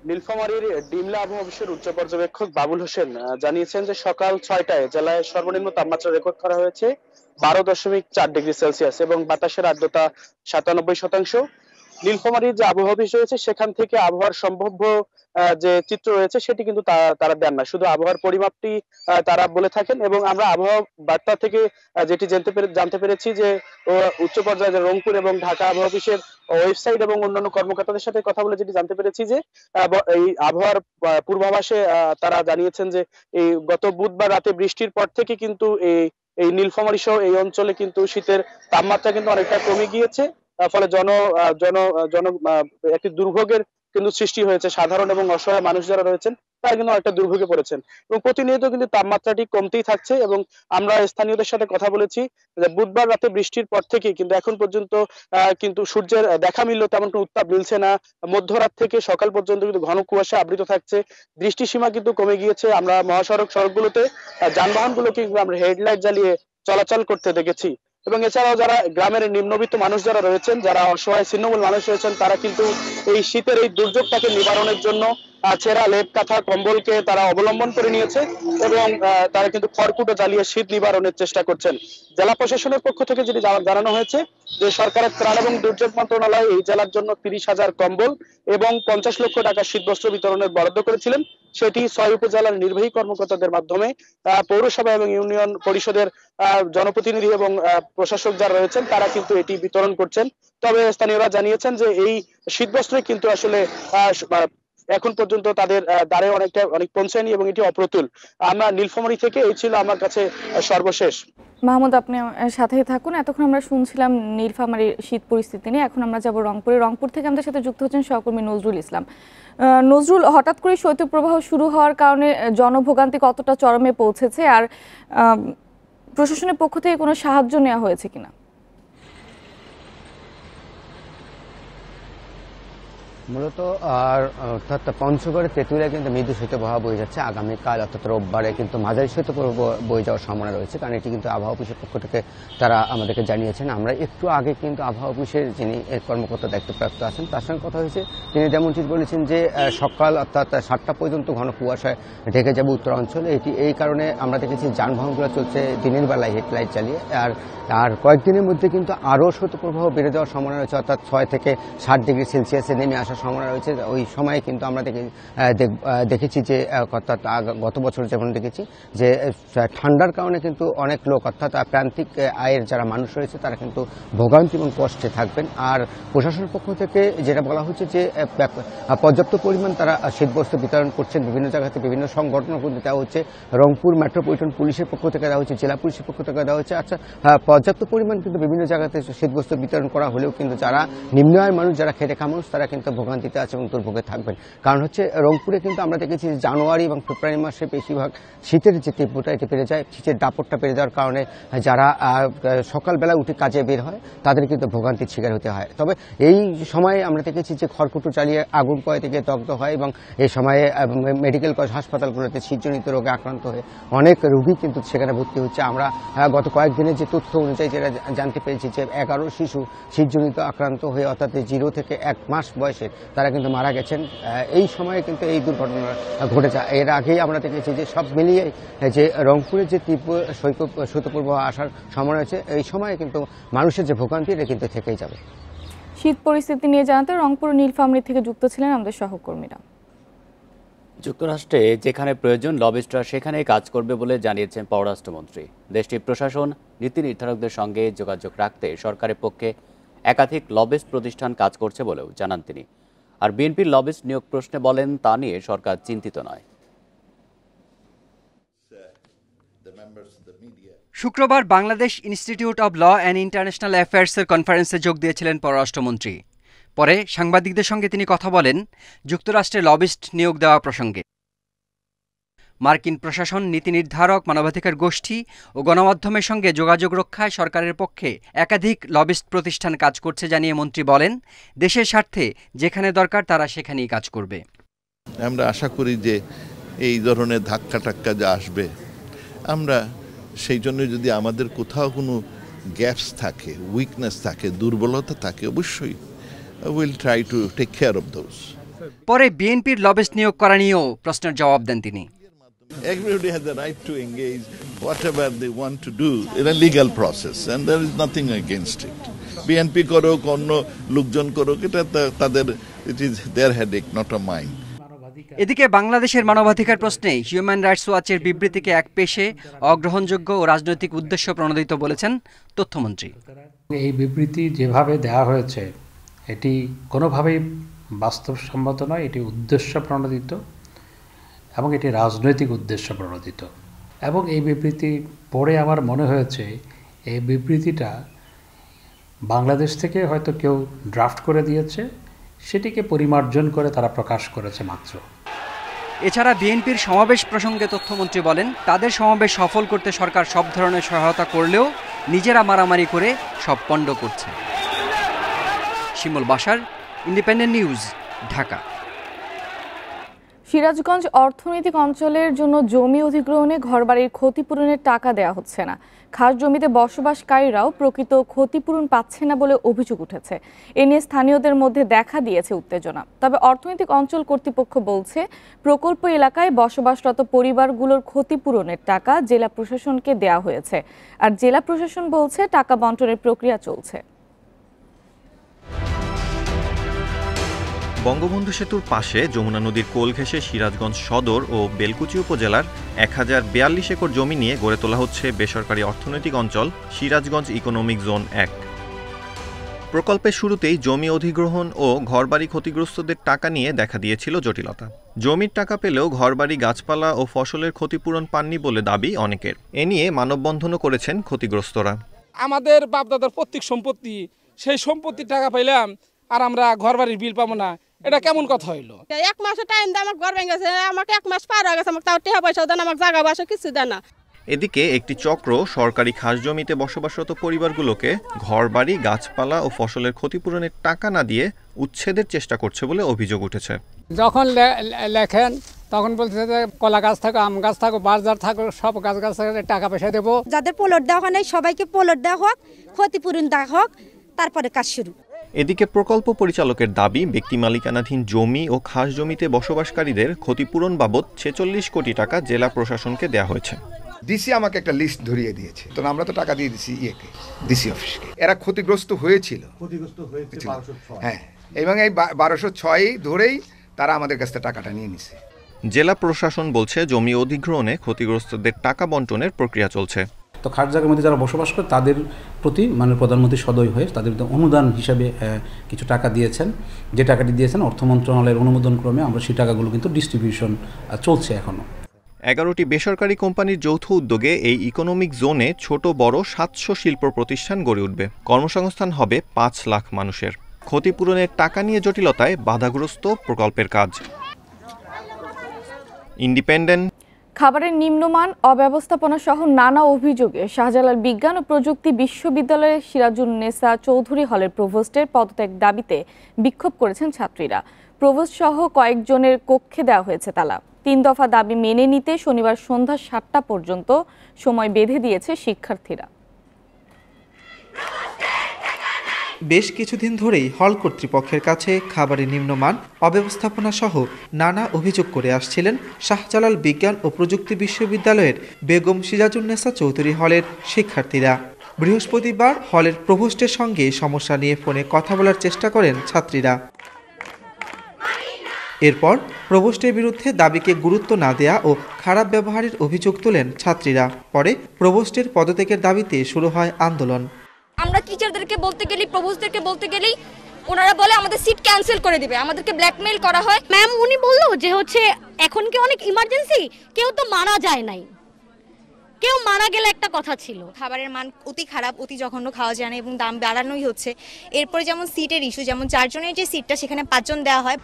নীলফামারীর ডিমলা আবহাওয়া অফিসের উচ্চ পর্যবেক্ষক বাবুল হোসেন জানিয়েছেন যে সকাল ৬টায় জেলায় সর্বনিম্ন তাপমাত্রা রেকর্ড করা হয়েছে ১২.৪ ডিগ্রি সেলসিয়াস এবং বাতাসের আর্দ্রতা ৯৭%। নীলফামারীর যে আবহাওয়া অফিস রয়েছে সেখান থেকে আবহাওয়ার সম্ভাব্য যে চিত্র রয়েছে সেটি কিন্তু তারা দেন না, শুধু আবহাওয়ার পরিমাপটি তারা বলে থাকেন। এবং আমরা আবহাওয়া বার্তা থেকে যেটি জানতে পেরেছি যে উচ্চ পর্যায়ে রংপুর এবং ঢাকা আবহাওয়া অফিসের ওয়েবসাইট এবং অন্যান্য কর্মকর্তাদের সাথে কথা বলে যেটি জানতে পেরেছি যে এই আবহাওয়ার পূর্বাভাসে তারা জানিয়েছেন যে এই গত বুধবার রাতে বৃষ্টির পর থেকে কিন্তু এই নীলফামারী সহ এই অঞ্চলে কিন্তু শীতের তাপমাত্রা কিন্তু অনেকটা কমে গিয়েছে, ফলে একটি দুর্ভোগের কিন্তু সৃষ্টি হয়েছে। সাধারণ এবং অসহায় মানুষ যারা রয়েছেন তারা কিন্তু একটা দুর্ভোগে পড়েছেন এবং প্রতিনিয়ত কিন্তু তাপমাত্রাটি কমতেই থাকছে। এবং আমরা স্থানীয়দের সাথে কথা বলেছি যে বুধবার রাতে বৃষ্টির পর থেকে কিন্তু এখন পর্যন্ত কিন্তু সূর্যের দেখা মিললেও তেমন কোনো উত্তাপ মিলছে না। মধ্যরাত থেকে সকাল পর্যন্ত কিন্তু ঘন কুয়াশা আবৃত থাকছে, দৃষ্টিসীমা কিন্তু কমে গিয়েছে। আমরা সড়কগুলোতে যানবাহনগুলোকে আমরা হেডলাইট জ্বালিয়ে চলাচল করতে দেখেছি। এবং এছাড়াও যারা গ্রামের নিম্নবিত্ত মানুষ যারা রয়েছেন, যারা অসহায় ছিন্নমূল মানুষ রয়েছেন, তারা কিন্তু এই শীতের এই দুর্যোগটাকে নিবারণের জন্য ছেঁড়া লেপ কাঁথা কম্বলকে তারা অবলম্বন করে নিয়েছে এবং তারা কিন্তু খড়কুটো জ্বালিয়ে শীত নিবারণের চেষ্টা করছেন। জেলা প্রশাসনের পক্ষ থেকে যেটি জানানো হয়েছে যে সরকারের ত্রাণ এবং দুর্যোগ মন্ত্রণালয় এই জেলার জন্য ৩০,০০০ কম্বল এবং ৫০ লক্ষ টাকা শীতবস্ত্র বিতরণের বরাদ্দ করেছিলেন। সেটি ৬ উপজেলার নির্বাহী কর্মকর্তাদের মাধ্যমে পৌরসভা এবং ইউনিয়ন পরিষদের জনপ্রতিনিধি এবং প্রশাসক যারা রয়েছেন তারা কিন্তু এটি বিতরণ করছেন। তবে স্থানীয়রা জানিয়েছেন যে এই শীতবস্ত্রে কিন্তু আসলে এখন পর্যন্ত তাদের দ্বারে অনেক পৌঁছায়নি এবং এটি অপ্রতুল। আমরা নীলফামারী থেকে এই ছিল আমার কাছে সর্বশেষ। মাহমুদ, আপনি সাথেই থাকুন। এতক্ষণ আমরা শুনছিলাম নীলফামারীর শীত পরিস্থিতি নিয়ে, এখন আমরা যাব রংপুরে। রংপুর থেকে আমাদের সাথে যুক্ত হচ্ছেন সহকর্মী নজরুল ইসলাম। নজরুল, হঠাৎ করে শৈত্যপ্রবাহ শুরু হওয়ার কারণে জনভোগান্তি কতটা চরমে পৌঁছেছে আর প্রশাসনের পক্ষ থেকে কোনো সাহায্য নেওয়া হয়েছে কিনা? মূলত অর্থাৎ পঞ্চগড়ের তেঁতুলিয়া কিন্তু মৃদু শৈত্যপ্রবাহ বয়ে যাচ্ছে। আগামীকাল অর্থাৎ রোববারে কিন্তু মাঝারি শৈত্যপ্রবাহ বয়ে যাওয়ার সম্ভাবনা রয়েছে, কারণ এটি কিন্তু আবহাওয়া অফিসের পক্ষ থেকে তারা আমাদেরকে জানিয়েছেন। আমরা একটু আগে কিন্তু আবহাওয়া অফিসের যিনি কর্মকর্তা দায়িত্বপ্রাপ্ত আছেন তার সঙ্গে কথা হয়েছে, তিনি যেমনটি বলেছেন যে সকাল অর্থাৎ ৭টা পর্যন্ত ঘন কুয়াশায় ঢেকে যাবে উত্তরাঞ্চলে। এই কারণে আমরা দেখেছি যানবাহনগুলো চলছে দিনের বেলায় হেডলাইট চালিয়ে। আর কয়েকদিনের মধ্যে কিন্তু আরও শৈত্যপ্রবাহ বেড়ে যাওয়ার সম্ভাবনা রয়েছে, অর্থাৎ ৬ থেকে ৬০ ডিগ্রি সেলসিয়াসে নেমে আসার সম্ভাবনা রয়েছে। ওই সময়ে কিন্তু আমরা দেখেছি যে অর্থাৎ গত বছর যেমন দেখেছি যে ঠান্ডার কারণে কিন্তু অনেক লোক অর্থাৎ প্রান্তিক আয়ের যারা মানুষ রয়েছে তারা কিন্তু ভোগান্তি এবং কষ্টে থাকবেন। আর প্রশাসনের পক্ষ থেকে যেটা বলা হচ্ছে যে পর্যাপ্ত পরিমাণ তারা শীতবস্ত্র বিতরণ করছেন বিভিন্ন জায়গাতে, বিভিন্ন সংগঠনের মধ্যে দেওয়া হচ্ছে। রংপুর মেট্রোপলিটন পুলিশের পক্ষ থেকে দেওয়া হচ্ছে, জেলা পুলিশের পক্ষ থেকে দেওয়া হচ্ছে। আচ্ছা, পর্যাপ্ত পরিমাণ কিন্তু বিভিন্ন জায়গাতে শীতবস্ত্র বিতরণ করা হলেও কিন্তু যারা নিম্ন আয়ের মানুষ, যারা খেটে খাওয়া মানুষ, তারা কিন্তু ভোগান্তিতে আছে এবং দুর্ভোগে থাকবেন। কারণ হচ্ছে রংপুরে কিন্তু আমরা দেখেছি জানুয়ারি এবং ফেব্রুয়ারি মাসে বেশিরভাগ শীতের যে তীব্রতা এটি বেড়ে যায়। শীতের দাপটটা বেড়ে যাওয়ার কারণে যারা সকালবেলা উঠে কাজে বের হয় তাদের কিন্তু ভোগান্তির শিকার হতে হয়। তবে এই সময়ে আমরা দেখেছি যে খড়কুটো চালিয়ে আগুন পয় থেকে দগ্ধ হয় এবং এই সময়ে মেডিকেল কলেজ হাসপাতালগুলোতে শীতজনিত রোগে আক্রান্ত হয়ে অনেক রোগী কিন্তু সেখানে ভর্তি হচ্ছে। আমরা গত কয়েকদিনের যে তথ্য অনুযায়ী যেটা জানতে পেরেছি যে 11 শিশু শীতজনিত আক্রান্ত হয়ে অর্থাৎ 0 থেকে 1 মাস বয়সে তারা কিন্তু মারা গেছেন। এই সময়ে কিন্তু এই দুর্ঘটনা ঘটেছে। এর আগেই আমরা দেখেছি যে সব মিলিয়ে যে রংপুরের যে তীব্র শৈত্যপ্রবাহ আসার সময় রয়েছে, এই সময়ে কিন্তু মানুষের যে ভোগান্তি এটা কিন্তু থেকেই যাবে। শীত পরিস্থিতি নিয়ে জানাতে রংপুর নীলফামারী থেকে যুক্ত ছিলেন আমাদের সহকর্মীরা। যুক্তরাষ্ট্রে যেখানে প্রয়োজন লবিস্টরা সেখানেই কাজ করবে বলে জানিয়েছেন পররাষ্ট্রমন্ত্রী। দেশটির প্রশাসন নীতি নির্ধারকদের সঙ্গে যোগাযোগ রাখতে সরকারের পক্ষে একাধিক লবিস্ট প্রতিষ্ঠান কাজ করছে বলেও জানান তিনি। আর বিএনপির লবিস্ট নিয়োগ প্রশ্নে বলেন তা নিয়ে সরকার চিন্তিত নয়। শুক্রবার Bangladesh institute of law and international অ্যাফেয়ার্সের কনফারেন্সে যোগ দিয়েছিলেন পররাষ্ট্রমন্ত্রী। পরে সাংবাদিকদের সঙ্গে তিনি কথা বলেন যুক্তরাষ্ট্রে লবিস্ট নিয়োগ দেওয়া প্রসঙ্গে। মার্কিন প্রশাসন, নীতি নির্ধারক, মানবাধিকার গোষ্ঠী ও গণমাধ্যমের সঙ্গে যোগাযোগ রক্ষায় সরকারের পক্ষে একাধিক লবিস্ট প্রতিষ্ঠান কাজ করছে জানিয়ে মন্ত্রী বলেন, দেশের স্বার্থে যেখানে দরকার তারা সেখানেই কাজ করবে। আমরা আশা করি যে এই ধরনের ধাক্কা টাক্কা যা আসবে, আমরা সেই জন্য যদি আমাদের কোথাও কোনো গ্যাপস থাকে, উইকনেস থাকে, দুর্বলতা থাকে, অবশ্যই will try to take care of those. পরে বিএনপির লবিস্ট নিয়োগ করা নিয়েও প্রশ্নের জবাব দেন তিনি। Everybody has the right to engage whatever they want to do in a legal process and there is nothing against it. BNP করুক, অন্য লোকজন করুক, এটা তাদের, it is their headache, not a mine. এদিকে বাংলাদেশের মানবাধিকার প্রশ্নে হিউম্যান রাইটস ওয়াচের বিবৃতিকে একপেশে, অগ্রহণযোগ্য ও রাজনৈতিক উদ্দেশ্য প্রণোদিত বলেছেন তথ্যমন্ত্রী। এই বিবৃতি যেভাবে দেওয়া হয়েছে এটি কোনোভাবেই বাস্তবসম্মত নয়, এটি উদ্দেশ্য প্রণোদিত এবং এটি রাজনৈতিক উদ্দেশ্য প্রণোদিত। এবং এই বিবৃতি পড়ে আমার মনে হয়েছে এই বিবৃতিটা বাংলাদেশ থেকে হয়তো কেউ ড্রাফট করে দিয়েছে, সেটিকে পরিমার্জন করে তারা প্রকাশ করেছে মাত্র। এছাড়া বিএনপির সমাবেশ প্রসঙ্গে তথ্যমন্ত্রী বলেন, তাদের সমাবেশ সফল করতে সরকার সব ধরনের সহায়তা করলেও নিজেরা মারামারি করে সব পণ্ড করছে। শিমুল বাশার, ইন্ডিপেন্ডেন্ট নিউজ, ঢাকা। সিরাজগঞ্জ অর্থনৈতিক অঞ্চলের জন্য জমি অধিগ্রহণে ঘরবাড়ির ক্ষতিপূরণের টাকা দেওয়া হচ্ছে না। খাস জমিতে বসবাসকারীরাও প্রকৃত ক্ষতিপূরণ পাচ্ছে না বলে অভিযোগ উঠেছে। এ নিয়ে স্থানীয়দের মধ্যে দেখা দিয়েছে উত্তেজনা। তবে অর্থনৈতিক অঞ্চল কর্তৃপক্ষ বলছে, প্রকল্প এলাকায় বসবাসরত পরিবারগুলোর ক্ষতিপূরণের টাকা জেলা প্রশাসনকে দেওয়া হয়েছে। আর জেলা প্রশাসন বলছে টাকা বণ্টনের প্রক্রিয়া চলছে। বঙ্গবন্ধু সেতুর পাশে যমুনা নদীর কোল ঘেঁষে সিরাজগঞ্জ সদর ও বেলকুচি উপজেলার 1042 একর জমি নিয়ে গড়ে তোলা হচ্ছে বেসরকারি অর্থনৈতিক অঞ্চল সিরাজগঞ্জ ইকোনমিক জোন 1। প্রকল্পের শুরুতেই জমি অধিগ্রহণ ও ঘরবাড়ি ক্ষতিগ্রস্তদের টাকা নিয়ে দেখা দিয়েছিল জটিলতা। জমির টাকা পেলেও ঘরবাড়ি, গাছপালা ও ফসলের ক্ষতিপূরণ পাননি বলে দাবি অনেকের। এ নিয়ে মানববন্ধনও করেছেন ক্ষতিগ্রস্তরা। আমাদের বাপদাদার প্রত্যেক সম্পত্তি, সেই সম্পত্তির টাকা পাইলাম আর আমরা ঘরবাড়ির বিল পাবো না, এটা কেমন কথা হইলো? 1 মাসের টাইম দিয়ে আমার ঘর ভেঙে গেছে, আমাকে 1 মাস পার হয়ে গেছে, আমাকে তাও টাকা পয়সা দেন, আমাকে জায়গা বাসা কিছু দেন না। এদিকে একটি চক্র সরকারি খাস জমিতে বসবাসরত পরিবারগুলোকে ঘরবাড়ি, গাছপালা ও ফসলের ক্ষতিপূরণের টাকা না দিয়ে উচ্ছেদের চেষ্টা করছে বলে অভিযোগ উঠেছে। যখন লেখেন তখন বলছে যে কলা গাছ থাকো, আম গাছ থাকো, বাজার থাকো, সব গাছ গাছ টাকা পয়সা দেবো। যাদের প্লট দেওয়া হয় নাই সবাইকে প্লট দেওয়া হোক, ক্ষতিপূরণ দেওয়া হোক, তারপরে কাজ শুরু। এদিকে প্রকল্প পরিচালকের দাবি, ব্যক্তি মালিকানাধীন জমি ও খাস জমিতে বসবাসকারীদের ক্ষতিপূরণ বাবদ 46 কোটি টাকা জেলা প্রশাসনকে দেওয়া হয়েছে। ডিসি আমাকে একটা লিস্ট ধরিয়ে দিয়েছে, তো আমরা তো টাকা দিয়ে দিছি ডিসি অফিসকে। এরা ক্ষতিগ্রস্ত হয়েছিল, হ্যাঁ, এবং এই 1206 ধরেই তারা আমাদের কাছ থেকে টাকাটা নিয়ে নিছে। জেলা প্রশাসন বলছে জমি অধিগ্রহণে ক্ষতিগ্রস্তদের টাকা বণ্টনের প্রক্রিয়া চলছে। তো খাস জায়গার মধ্যে যারা বসবাস করে তাদের প্রতি মানে প্রধানমন্ত্রী সদয় হয়ে তাদের অনুদান হিসাবে কিছু টাকা দিয়েছেন। যে টাকাটি দিয়েছেন অর্থ মন্ত্রণালয়ের অনুমোদন ক্রমে আমরা সেই টাকাগুলো কিন্তু ডিস্ট্রিবিউশন চলছে এখনও। 11টি বেসরকারি কোম্পানির যৌথ উদ্যোগে এই ইকোনমিক জোনে ছোট বড় 700 শিল্প প্রতিষ্ঠান গড়ে উঠবে। কর্মসংস্থান হবে 5 লাখ মানুষের। ক্ষতিপূরণের টাকা নিয়ে জটিলতায় বাধাগ্রস্ত প্রকল্পের কাজ। ইন্ডিপেন্ডেন্ট। খাবারের নিম্নমান, অব্যবস্থাপনা সহ নানা অভিযোগে শাহজালাল বিজ্ঞান ও প্রযুক্তি বিশ্ববিদ্যালয়ের সিরাজুন্নেসা চৌধুরী হলের প্রভোস্টের পদত্যাগ দাবিতে বিক্ষোভ করেছেন ছাত্রীরা। প্রভোস্ট সহ কয়েকজনের কক্ষে দেওয়া হয়েছে তালা। 3 দফা দাবি মেনে নিতে শনিবার সন্ধ্যা 7টা পর্যন্ত সময় বেঁধে দিয়েছে শিক্ষার্থীরা। বেশ কিছুদিন ধরেই হল কর্তৃপক্ষের কাছে খাবারের নিম্নমান, অব্যবস্থাপনা সহ নানা অভিযোগ করে আসছিলেন শাহজালাল বিজ্ঞান ও প্রযুক্তি বিশ্ববিদ্যালয়ের বেগম সিরাজুন্নেসা চৌধুরী হলের শিক্ষার্থীরা। বৃহস্পতিবার হলের প্রভোস্টের সঙ্গে সমস্যা নিয়ে ফোনে কথা বলার চেষ্টা করেন ছাত্রীরা। এরপর প্রভোস্টের বিরুদ্ধে দাবিকে গুরুত্ব না দেয়া ও খারাপ ব্যবহারের অভিযোগ তোলেন ছাত্রীরা। পরে প্রভোস্টের পদত্যাগের দাবিতে শুরু হয় আন্দোলন। আমরা টিচারদেরকে বলতে গেলি, প্রভোস্টদেরকে বলতে গেলি ওনারা বলে আমাদের সিট ক্যান্সেল করে দিবে, আমাদেরকে ব্ল্যাকমেইল করা হয়। ম্যাম উনি বললো যে হচ্ছে এখন কি অনেক ইমার্জেন্সি, কেউ তো মারা যায় নাই, কেউ মারা গেলে একটা কথা ছিল। খাবারের মান অতি খারাপ, অতি জঘন্য, খাওয়া যায় না এবং দাম বাড়ানোই হচ্ছে। এরপরে যেমন সিটের ইস্যু, যেমন 4 জনের যে সিটটা সেখানে 5 জন দেওয়া হয়।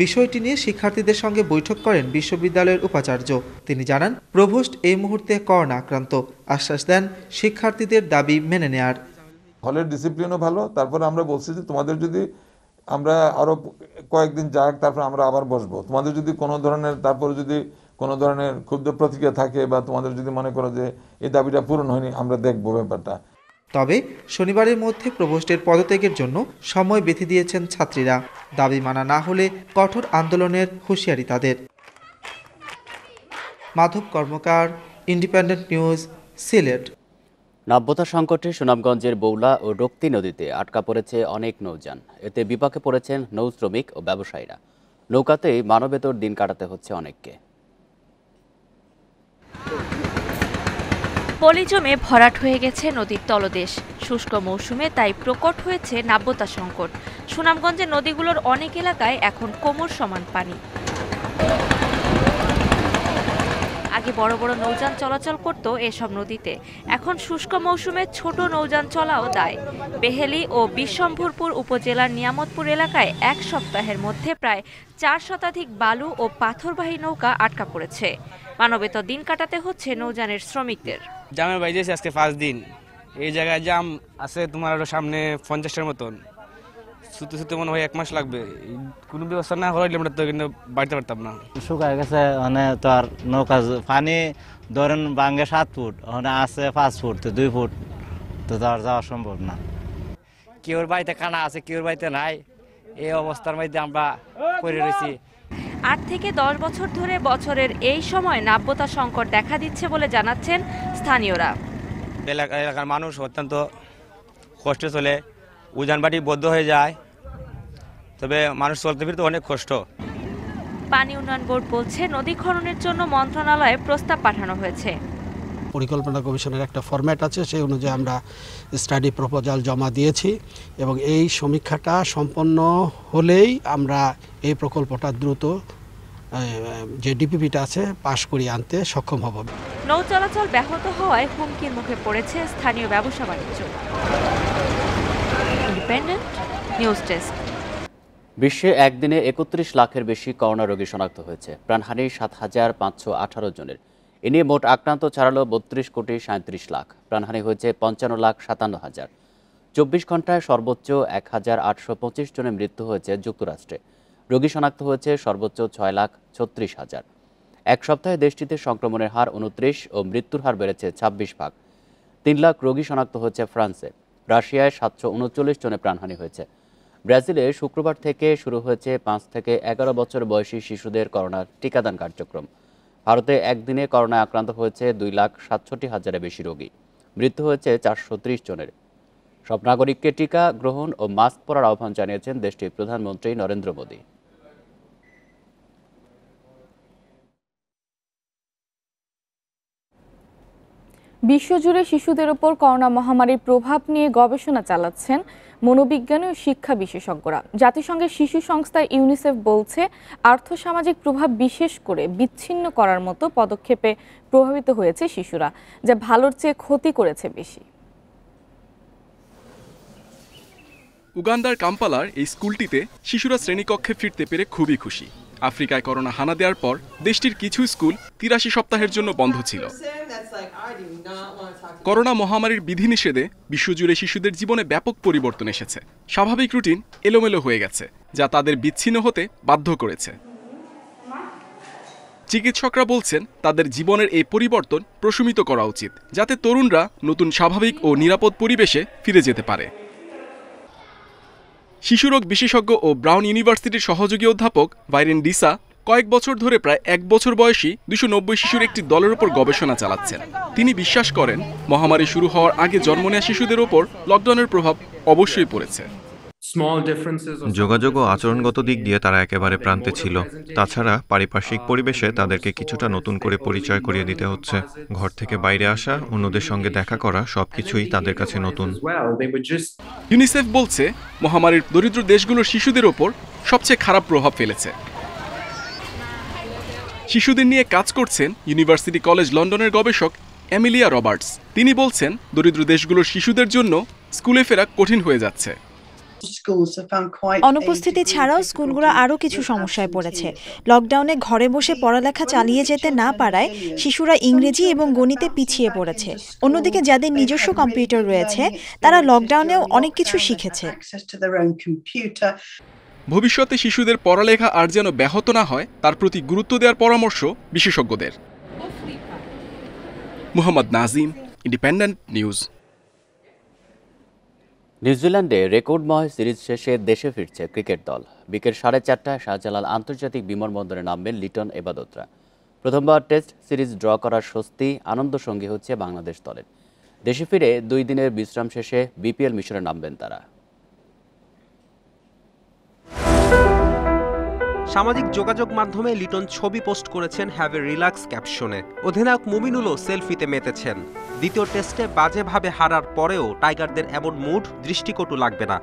বিষয়টি নিয়ে শিক্ষার্থীদের সঙ্গে বৈঠক করেন বিশ্ববিদ্যালয়ের উপাচার্য। তিনি জানান প্রভোস্ট এই মুহূর্তে করোনা আক্রান্ত, আশ্বাস দেন শিক্ষার্থীদের দাবি মেনে নেয়ার। হলের ডিসিপ্লিনও ভালো। তারপর আমরা বলছি যে তোমাদের যদি আমরা আরো কয়েকদিন যাক, তারপর আমরা আবার বসবো। তোমাদের যদি কোনো ধরনের তারপর যদি কোনো ধরনের ক্ষুদ্র প্রতিক্রিয়া থাকে বা তোমাদের যদি মনে করো যে এই দাবিটা পূরণ হয়নি, আমরা দেখবো ব্যাপারটা। তবে শনিবারের মধ্যে প্রভোস্টের পদত্যাগের জন্য সময় বেঁধে দিয়েছেন ছাত্রীরা। দাবি মানা না হলে কঠোর আন্দোলনের হুঁশিয়ারি তাদের। মাধব কর্মকার, ইন্ডিপেন্ডেন্ট নিউজ, সিলেট। নাব্যতা সংকটে সুনামগঞ্জের বৌলা ও রক্তি নদীতে আটকা পড়েছে অনেক নৌযান। এতে বিপাকে পড়েছেন নৌ শ্রমিক ও ব্যবসায়ীরা। নৌকাতেই মানবেতর দিন কাটাতে হচ্ছে অনেককে। পলি জমে ভরাট হয়ে গেছে নদীর তলদেশ। শুষ্ক মৌসুমে তাই প্রকট হয়েছে নাব্যতা সংকট। সুনামগঞ্জের নদীগুলোর অনেক এলাকায় এখন কোমর সমান পানি। আগে বড় বড় নৌযান চলাচল করত এসব নদীতে, এখন শুষ্ক মৌসুমে ছোট নৌযান চলাও দায়। বেহেলি ও বিশ্বম্ভরপুর উপজেলার নিয়ামতপুর এলাকায় 1 সপ্তাহের মধ্যে প্রায় 4 শতাধিক বালু ও পাথরবাহী নৌকা আটকা পড়েছে। মানবেতর দিন কাটাতে হচ্ছে নৌযানের শ্রমিকদের। জামে বাইজেছে আজকে 5 দিন। এই জায়গায় জাম আছে তোমার আরো সামনে 50টার মতন। শুতে মনে হয় 1 মাস লাগবে। কোনো ব্যবস্থা না হলে আমরা তো কিন্তু বাড়তে পারতাম না। শুকায় গেছে, মানে তো আর নৌকা পানি ধরেন ভাঙে 7 ফুট, ওখানে আছে 5 ফুট, তো 2 ফুট, তো আর যাওয়া সম্ভব না। কেউর বাড়িতে খানা আছে, কেউর বাড়িতে নাই। এই অবস্থার মধ্যে আমরা পড়ে রয়েছি। 8 থেকে 10 বছর ধরে বছরের এই সময় নাব্যতা সংকট দেখা দিচ্ছে বলে জানাচ্ছেন স্থানীয়রা। এলাকার মানুষ অত্যন্ত কষ্টে চলে, উজানবাটি বদ্ধ হয়ে যায়, তবে মানুষ চলতে ফিরতে অনেক কষ্ট। পানি উন্নয়ন বোর্ড বলছে নদী খননের জন্য মন্ত্রণালয়ে প্রস্তাব পাঠানো হয়েছে। পরিকল্পনা কমিশনের একটা ফরম্যাট আছে, সেই অনুযায়ী আমরা স্টাডি প্রপোজাল জমা দিয়েছি এবং এই সমীক্ষাটা সম্পন্ন হলেই আমরা এই প্রকল্পটা দ্রুত যে ডিপিপিটা আছে পাশ করিয়ে আনতে সক্ষম হব। নৌ চলাচল ব্যাহত হওয়ায় হুমকির মুখে পড়েছে স্থানীয় ব্যবসা বাণিজ্য। Independent news desk. বিশ্বে একদিনে 31 লাখের বেশি করোনা রোগী শনাক্ত হয়েছে, প্রাণহানি 7,518 জনের। এ নিয়ে মোট আক্রান্ত ছাড়ালো 32,37 লাখ, প্রাণহানি হয়েছে 55,57,000। 24 ঘন্টায় সর্বোচ্চ 1,825 জনের মৃত্যু হয়েছে যুক্তরাষ্ট্রে। রোগী শনাক্ত হয়েছে সর্বোচ্চ 6,36,000। এক সপ্তাহে দেশটিতে সংক্রমণের হার 29 ও মৃত্যুর হার বেড়েছে 26 ভাগ। 3 লাখ রোগী শনাক্ত হয়েছে ফ্রান্সে। রাশিয়ায় 739 জনের প্রাণহানি হয়েছে। ব্রাজিলে শুক্রবার থেকে শুরু হয়েছে 5 থেকে 11 বছর বয়সী শিশুদের করোনার টিকাদান কার্যক্রম। ভারতে একদিনে করোনায় আক্রান্ত হয়েছে 2,67,000-এর বেশি রোগী। মৃত্যু হয়েছে 430 জনের। সব নাগরিককে টিকা গ্রহণ ও মাস্ক পরার আহ্বান জানিয়েছেন দেশটির প্রধানমন্ত্রী নরেন্দ্র মোদী। বিশ্বজুড়ে শিশুদের ওপর করোনা মহামারীর প্রভাব নিয়ে গবেষণা চালাচ্ছেন মনোবিজ্ঞানী ও শিক্ষা বিশেষজ্ঞরা। জাতিসংঘের শিশু সংস্থা ইউনিসেফ বলছে, আর্থসামাজিক প্রভাব বিশেষ করে বিচ্ছিন্ন করার মতো পদক্ষেপে প্রভাবিত হয়েছে শিশুরা, যা ভালোর চেয়ে ক্ষতি করেছে বেশি। উগান্ডার কাম্পালার এই স্কুলটিতে শিশুরা শ্রেণীকক্ষে ফিরতে পেরে খুবই খুশি। আফ্রিকায় করোনা হানা দেওয়ার পর দেশটির কিছু স্কুল ৮৩ সপ্তাহের জন্য বন্ধ ছিল। করোনা মহামারীর বিধিনিষেধে বিশ্বজুড়ে শিশুদের জীবনে ব্যাপক পরিবর্তন এসেছে। স্বাভাবিক রুটিন এলোমেলো হয়ে গেছে, যা তাদের বিচ্ছিন্ন হতে বাধ্য করেছে। চিকিৎসকরা বলছেন তাদের জীবনের এই পরিবর্তন প্রশমিত করা উচিত, যাতে তরুণরা নতুন স্বাভাবিক ও নিরাপদ পরিবেশে ফিরে যেতে পারে। শিশুরোগ বিশেষজ্ঞ ও ব্রাউন ইউনিভার্সিটির সহযোগী অধ্যাপক ভাইরেন ডিসা কয়েক বছর ধরে প্রায় ১ বছর বয়সী ২৯০ শিশুর একটি দলের উপর গবেষণা চালাচ্ছেন। তিনি বিশ্বাস করেন মহামারী শুরু হওয়ার আগে জন্ম নেওয়া শিশুদের ওপর লকডাউনের প্রভাব অবশ্যই পড়েছে। যোগাযোগ ও আচরণগত দিক দিয়ে তারা একেবারে প্রান্তে ছিল। তাছাড়া পারিপার্শ্বিক পরিবেশে তাদেরকে কিছুটা নতুন করে পরিচয় করিয়ে দিতে হচ্ছে। ঘর থেকে বাইরে আসা, অন্যদের সঙ্গে দেখা করা, সবকিছুই তাদের কাছে নতুন। ইউনিসেফ বলছে মহামারীর দরিদ্র দেশগুলোর শিশুদের ওপর সবচেয়ে খারাপ প্রভাব ফেলেছে। শিশুদের নিয়ে কাজ করছেন ইউনিভার্সিটি কলেজ লন্ডনের গবেষক এমিলিয়া রবার্টস। তিনি বলছেন দরিদ্র দেশগুলোর শিশুদের জন্য স্কুলে ফেরা কঠিন হয়ে যাচ্ছে। অনুপস্থিতি ছাড়াও স্কুলগুলো আরও কিছু সমস্যায় পড়েছে। লকডাউনে ঘরে বসে পড়ালেখা চালিয়ে যেতে না পারায় শিশুরা ইংরেজি এবং গণিতে পিছিয়ে পড়েছে। অন্যদিকে যাদের নিজস্ব কম্পিউটার রয়েছে তারা লকডাউনেও অনেক কিছু শিখেছে। ভবিষ্যতে শিশুদের পড়ালেখা আর যেন ব্যাহত না হয় তার প্রতি গুরুত্ব দেওয়ার পরামর্শ বিশেষজ্ঞদের। Mohammad Nazim, independent news. নিউজিল্যান্ডে রেকর্ডময় সিরিজ শেষে দেশে ফিরছে ক্রিকেট দল। বিকেল 4:30টায় শাহজালাল আন্তর্জাতিক বিমানবন্দরে নামবেন লিটন এবাদতরা। প্রথমবার টেস্ট সিরিজ ড্র করার স্বস্তি আনন্দ সঙ্গী হচ্ছে বাংলাদেশ দলের। দেশে ফিরে 2 দিনের বিশ্রাম শেষে বিপিএল মিশনে নামবেন তারা। সামাজিক যোগাযোগ মাধ্যমে লিটন ছবি পোস্ট করেছেন হ্যাভ এ রিল্যাক্স ক্যাপশনে। অধিনায়ক মুমিনুলও সেলফিতে মেতেছেন। দ্বিতীয় টেস্টে বাজেভাবে হারার পরেও টাইগারদের এমন মুড দৃষ্টিকটু লাগবে না,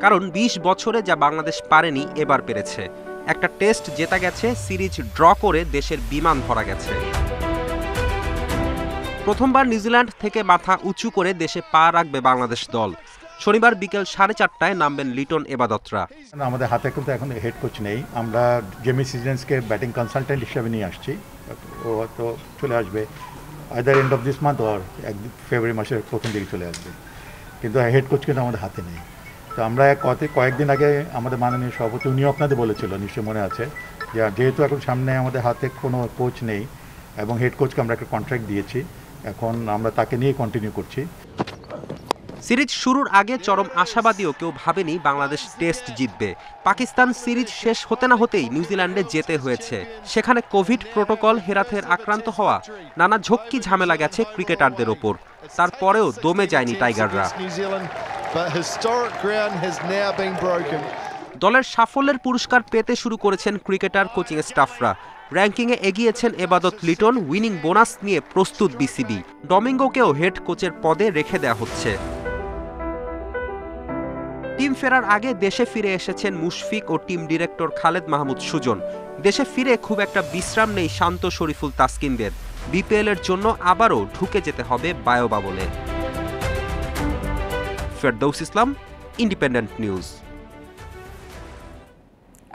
কারণ 20 বছরে যা বাংলাদেশ পারেনি এবার পেরেছে। একটা টেস্ট জেতা গেছে, সিরিজ ড্র করে দেশের বিমান ধরা গেছে। প্রথমবার নিউজিল্যান্ড থেকে মাথা উঁচু করে দেশে পা রাখবে বাংলাদেশ দল। শনিবার বিকেল 4:30টায় নামবেন লিটন এবাদতরা। আমাদের হাতে কিন্তু এখন হেড কোচ নেই। আমরা জেমি সিজন্সকে ব্যাটিং কনসালটেন্ট হিসেবে নিয়ে আসছি। ও তো চলে আসবে either end of this month or February মাসের প্রথম দিকে চলে আসবে, কিন্তু হেড কোচ কিন্তু আমাদের হাতে নেই। তো আমরা কয়েকদিন আগে আমাদের মাননীয় সভাপতি উনিও আপনাদের বলেছিল, নিশ্চয়ই মনে আছে, যে যেহেতু এখন সামনে আমাদের হাতে কোনো কোচ নেই এবং হেড কোচকে আমরা একটা কন্ট্রাক্ট দিয়েছি, এখন আমরা তাকে নিয়ে কন্টিনিউ করছি। সিরিজ শুরুর আগে চরম আশাবাদীও কেউ ভাবেনি বাংলাদেশ টেস্ট জিতবে। পাকিস্তান সিরিজ শেষ হতে না হতেই নিউজিল্যান্ডে যেতে হয়েছে। সেখানে কোভিড প্রোটোকল হেরাফের আক্রান্ত হওয়া, নানা ঝক্কি ঝামেলা গেছে ক্রিকেটারদের ওপর। তারপরেও দমে যায়নি টাইগাররা। দলের সাফল্যের পুরস্কার পেতে শুরু করেছেন ক্রিকেটার, কোচিং স্টাফরা। র্যাঙ্কিংয়ে এগিয়েছেন এবাদত লিটন, উইনিং বোনাস নিয়ে প্রস্তুত বিসিবি। ডমিঙ্গোকেও হেড কোচের পদে রেখে দেওয়া হচ্ছে। টিম ফেরার আগে দেশে ফিরে এসেছেন মুশফিক ও টিম ডিরেক্টর খালেদ মাহমুদ সুজন। দেশে ফিরে খুব একটা বিশ্রাম নেই শান্ত শরীফুল তাসকিনদের। বিপিএল এর জন্য আবারও ঢুকে যেতে হবে বায়োবাবলে। ফেরদৌস ইসলাম, ইন্ডিপেন্ডেন্ট নিউজ।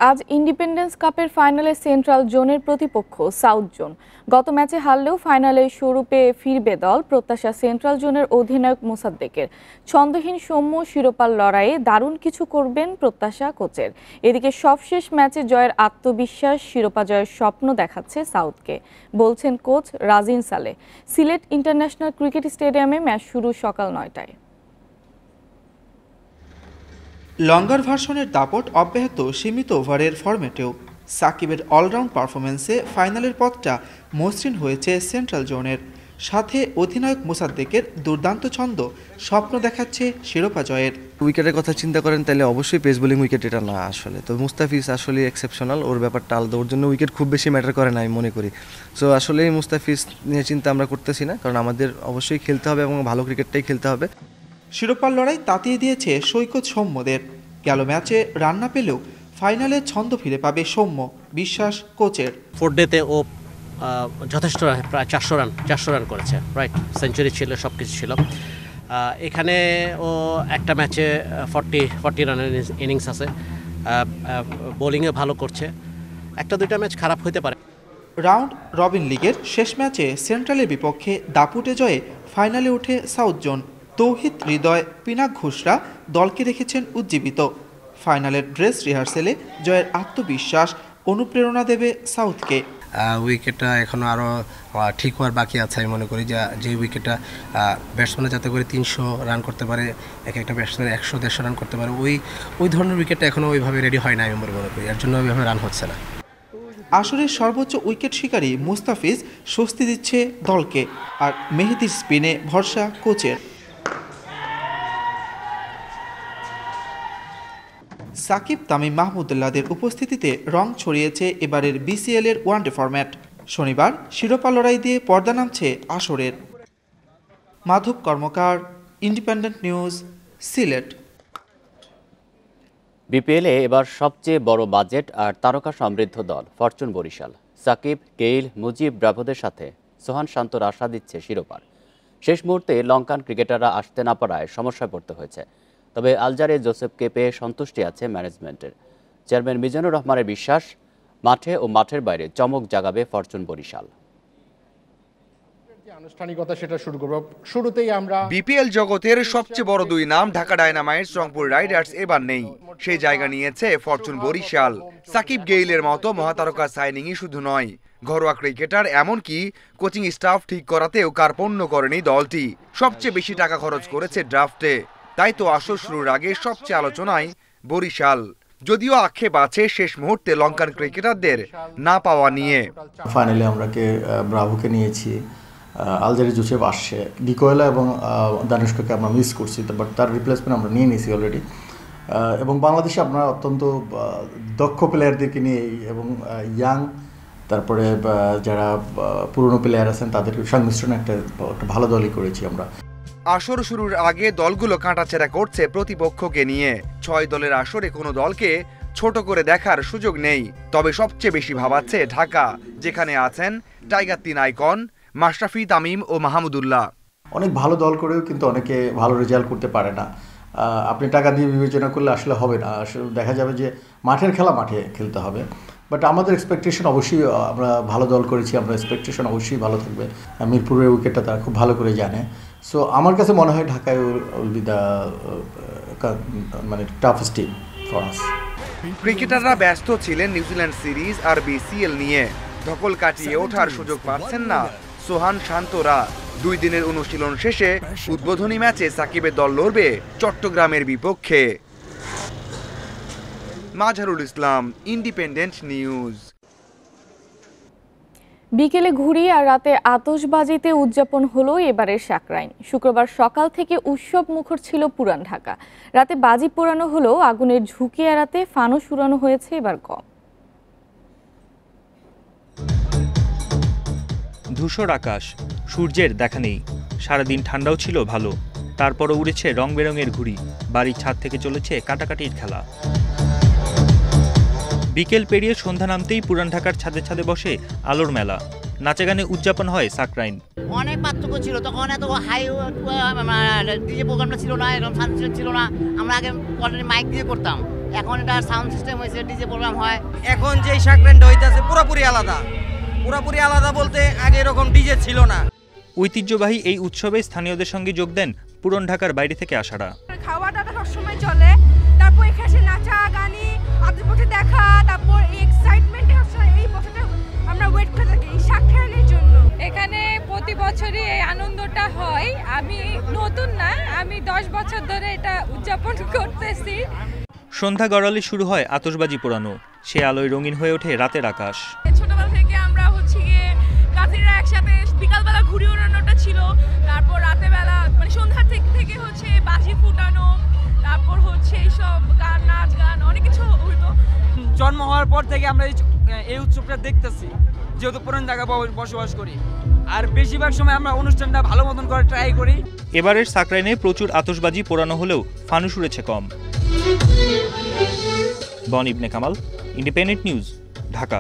আজ ইন্ডিপেন্ডেন্স কাপের ফাইনালে সেন্ট্রাল জোনের প্রতিপক্ষ সাউথ জোন। গত ম্যাচে হারলেও ফাইনালে স্বরূপে ফিরবে দল। প্রত্যাশা সেন্ট্রাল জোনের অধিনায়ক মোসাদ্দেকের। ছন্দহীন সৌম্য শিরোপার লড়াইয়ে দারুণ কিছু করবেন প্রত্যাশা কোচের। এদিকে সবশেষ ম্যাচে জয়ের আত্মবিশ্বাস, শিরোপা জয়ের স্বপ্ন দেখাচ্ছে সাউথকে, বলছেন কোচ রাজিন সালে। সিলেট ইন্টারন্যাশনাল ক্রিকেট স্টেডিয়ামে ম্যাচ শুরু সকাল 9টায়। লঙ্গার ভার্সনের দাপট অব্যাহত সীমিত ওভারের ফরম্যাটেও। সাকিবের অলরাউন্ড পারফরমেন্সে ফাইনালের পথটা মসৃণ হয়েছে সেন্ট্রাল জোনের। সাথে অধিনায়ক মোসাদ্দেকের দুর্দান্ত ছন্দ স্বপ্ন দেখাচ্ছে শিরোপা জয়ের। উইকেটের কথা চিন্তা করেন তাহলে অবশ্যই পেস বোলিং উইকেট এটা না, আসলে তো মুস্তাফিজ আসলে এক্সেপশনাল, ওর ব্যাপারটা আলাদা, ওর জন্য উইকেট খুব বেশি ম্যাটার করে না আমি মনে করি। সো আসলে মুস্তাফিজ নিয়ে চিন্তা আমরা করতেছি না, কারণ আমাদের অবশ্যই খেলতে হবে এবং ভালো ক্রিকেটটাই খেলতে হবে। শিরোপার লড়াই তাতিয়ে দিয়েছে সৈকত সৌম্যদের। গেল ম্যাচে রান না পেলেও ফাইনালে ছন্দ ফিরে পাবে সৌম্য, বিশ্বাস কোচের। 4 ডেতে ও যথেষ্ট প্রায় 400 রান করেছে, রাইট, সেঞ্চুরি ছিল, সব কিছু ছিল। এখানে ও একটা ম্যাচে 40 রানের ইনিংস আছে, বোলিংয়ে ভালো করছে, একটা দুইটা ম্যাচ খারাপ হতে পারে। রাউন্ড রবিন লিগের শেষ ম্যাচে সেন্ট্রালের বিপক্ষে দাপুটে জয়ে ফাইনালে ওঠে সাউথ জোন। তৌহিদ হৃদয়, পিনাক ঘোষরা দলকে রেখেছেন উজ্জীবিত। ফাইনালের ড্রেস রিহার্সেলে জয়ের আত্মবিশ্বাস অনুপ্রেরণা দেবে সাউথকে। উইকেটটা এখনও আরও ঠিক হওয়ার বাকি আছে। আমি মনে করি যে উইকেটটা ব্যাটসম্যানে যাতে করে 300 রান করতে পারে, একটা ব্যাটসম্যান 100-150 রান করতে পারে, ওই ধরনের উইকেটটা এখনও ওইভাবে রেডি হয় না আমি মনে করি। এর জন্য ওইভাবে রান হচ্ছে না। আসরের সর্বোচ্চ উইকেট শিকারী মুস্তাফিজ স্বস্তি দিচ্ছে দলকে, আর মেহেদির স্পিনে ভরসা কোচের। সাকিব, তামিম, মাহমুদুল্লাহদের উপস্থিতিতে রং ছড়িয়েছে এবারের বিসিএল-এর ওয়ানডে ফরম্যাট। শনিবার শিরোপা লড়াই দিয়ে পর্দা নামছে আসরের। মাধব কর্মকার, ইন্ডিপেন্ডেন্ট নিউজ, সিলেট। বিপিএলে এবার সবচেয়ে বড় বাজেট আর তারকা সমৃদ্ধ দল ফরচুন বরিশাল। সাকিব, গেইল, মুজিব, ব্রাভোদের সাথে সোহান শান্তর আশা দিচ্ছে শিরোপার। শেষ মুহূর্তে লঙ্কান ক্রিকেটাররা আসতে না পারায় সমস্যায় পড়তে হয়েছে। তবে আলজারে জোসেফকে পেয়ে সন্তুষ্টি আছে ম্যানেজমেন্টের। চেয়ারম্যান মিজানুর রহমানের বিশ্বাস, মাঠে ও মাঠের বাইরে চমক জাগাবে ফরচুন বরিশাল। আনুষ্ঠানিকতা সেটা শুরু করব। শুরুতেই আমরা বিপিএল জগতের সবচেয়ে বড় দুই নাম ঢাকা ডায়নামাইটস, রংপুর রাইডার্স এবার নেই। সেই জায়গা নিয়েছে ফরচুন বরিশাল। সাকিব, গেইলের মতো মহাতারকা সাইনিংই শুধু নয়, ঘরোয়া ক্রিকেটার এমনকি কোচিং স্টাফ ঠিক করাতেও কার্পণ্য করেনি দলটি। সবচেয়ে বেশি টাকা খরচ করেছে ড্রাফটে। তাই তো আসর শুরুর আগে সবচেয়ে আলোচনায় বরিশাল। যদিও আক্ষেপ আছে শেষ মুহূর্তে লঙ্কান ক্রিকেটারদের না পাওয়া নিয়ে। ফাইনালে আমরা ব্রাভোকে নিয়েছি, আলজারি জোসেফ আসছে, ডিকোয়েলা এবং দানুষ্ককে আমরা মিস করছি, বাট তার রিপ্লেসমেন্ট আমরা নিয়ে নিয়েছি অলরেডি। এবং বাংলাদেশে আপনারা অত্যন্ত দক্ষ প্লেয়ারদেরকে নিয়ে এবং ইয়াং, তারপরে যারা পুরনো প্লেয়ার আছেন তাদের সংমিশ্রণে একটা ভালো দলই করেছি আমরা। আসর শুরুর আগে দলগুলো কাটাছেঁড়া করছে প্রতিপক্ষকে নিয়ে। 6 দলের আসরে কোনো দলকে ছোট করে দেখার সুযোগ নেই। তবে সবচেয়ে বেশি ভাবাচ্ছে ঢাকা, যেখানে আছেন টাইগার 3 আইকন মাশরাফি, তামিম ও মাহমুদুল্লাহ। অনেক ভালো দল করেও কিন্তু অনেকে ভালো রেজাল্ট করতে পারে না। আপনি টাকা দিয়ে বিবেচনা করলে আসলে হবে না। আসলে দেখা যাবে যে মাঠের খেলা মাঠে খেলতে হবে। বাট আমাদের এক্সপেকটেশন অবশ্যই, আমরা ভালো দল করেছি, আমরা এক্সপেকটেশন অবশ্যই ভালো থাকবে। মিরপুরের উইকেটটা তারা খুব ভালো করে জানে। সো আমার কাছে মনে হয় ঢাকায় will be the toughest team for us. ক্রিকেটাররা ব্যস্ত ছিলেন নিউজিল্যান্ড সিরিজ আর বিসিএল নিয়ে। ধকল কাটিয়ে ওঠার সুযোগ পাচ্ছেন না সোহান শান্তরা। 2 দিনের অনুশীলন শেষে উদ্বোধনী ম্যাচে সাকিবের দল লড়বে চট্টগ্রামের বিপক্ষে। Mazharul Islam, independent news. বিকেলে ঘুরি আর রাতে আতশবাজিতে উদযাপন হলো এবারের সাকরাইন। শুক্রবার সকাল থেকে উৎসব মুখর ছিল পুরান ঢাকা। রাতে বাজি পোড়ানো হলেও আগুনের ঝুঁকি এড়াতে ফানুস উড়ানো হয়েছে এবার কম। ধূসর আকাশ, সূর্যের দেখা নেই। সারাদিন ঠান্ডাও ছিল ভালো, তারপরও উড়েছে রং বেরঙের ঘুড়ি। বাড়ির ছাদ থেকে চলেছে কাটাকাটির খেলা। বিকেল পেরিয়ে সন্ধ্যা নামতেই পুরান ঢাকার ছাদে ছাদে বসে আলোর মেলা। নাচে গানে উদযাপন হয় সাকরাইন। অনেক পার্থক্য ছিল, তখন এত হাই ডিজে প্রোগ্রামটা ছিল না, এরকম সাউন্ড সিস্টেম ছিল না। আমরা আগে মাইক দিয়ে করতাম, এখন এটা সাউন্ড সিস্টেম হয়েছে, ডিজে প্রোগ্রাম হয়। এখন যেই সাকরাইনটা হইতাছে পুরোপুরি আলাদা। পুরোপুরি আলাদা বলতে আগে এরকম ডিজে ছিল না। ঐতিহ্যবাহী এই উৎসবে স্থানীয়দের সঙ্গে যোগ দেন পুরান ঢাকার বাইরে থেকে আসারা। খাওয়া দাওয়াটা সবসময় চলে, তারপর এখানে নাচা গানি, আদিবাসী দেখা, তারপর এই এক্সাইটমেন্ট এই বছরটা আমরা ওয়েট করে থাকি সাকরাইনের জন্য। এখানে প্রতি বছরই এই আনন্দটা হয়। আমি নতুন না, আমি 10 বছর ধরে এটা উদযাপন করতেছি। সন্ধ্যা গড়ালে শুরু হয় আতশবাজি পোড়ানো। সে আলোয় রঙিন হয়ে ওঠে রাতের আকাশ। ছোটবেলা থেকে আমরা গিয়ে কাজিনরা একসাথে বিকালবেলা ঘুড়ি ওড়ানোটা ছিল, তারপর রাতের বেলা সন্ধ্যা থেকে বাজি ফুটানো, তারপর এইসব গান, নাচ গান অনেক কিছু হতো। জন্ম হওয়ার পর থেকে আমরা এই উৎসবটা দেখতেছি, যেহেতু পুরান ঢাকা বসবাস করি। আর বেশিরভাগ সময় আমরা অনুষ্ঠানটা ভালো মতন করে ট্রাই করি। এবারের সাকরাইনে প্রচুর আতশবাজি পোড়ানো হলেও ফানুস উড়েছে কম। বন ইবনে কামাল, ইন্ডিপেন্ডেন্ট নিউজ, ঢাকা।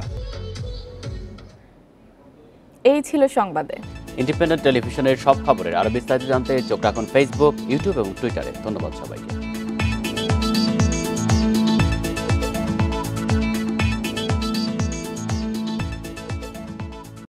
এই ছিল সংবাদে। ইন্ডিপেন্ডেন্ট টেলিভিশনের সব খবরের আরও বিস্তারিত জানতে চোখ রাখুন ফেসবুক, ইউটিউব এবং টুইটারে। ধন্যবাদ সবাইকে।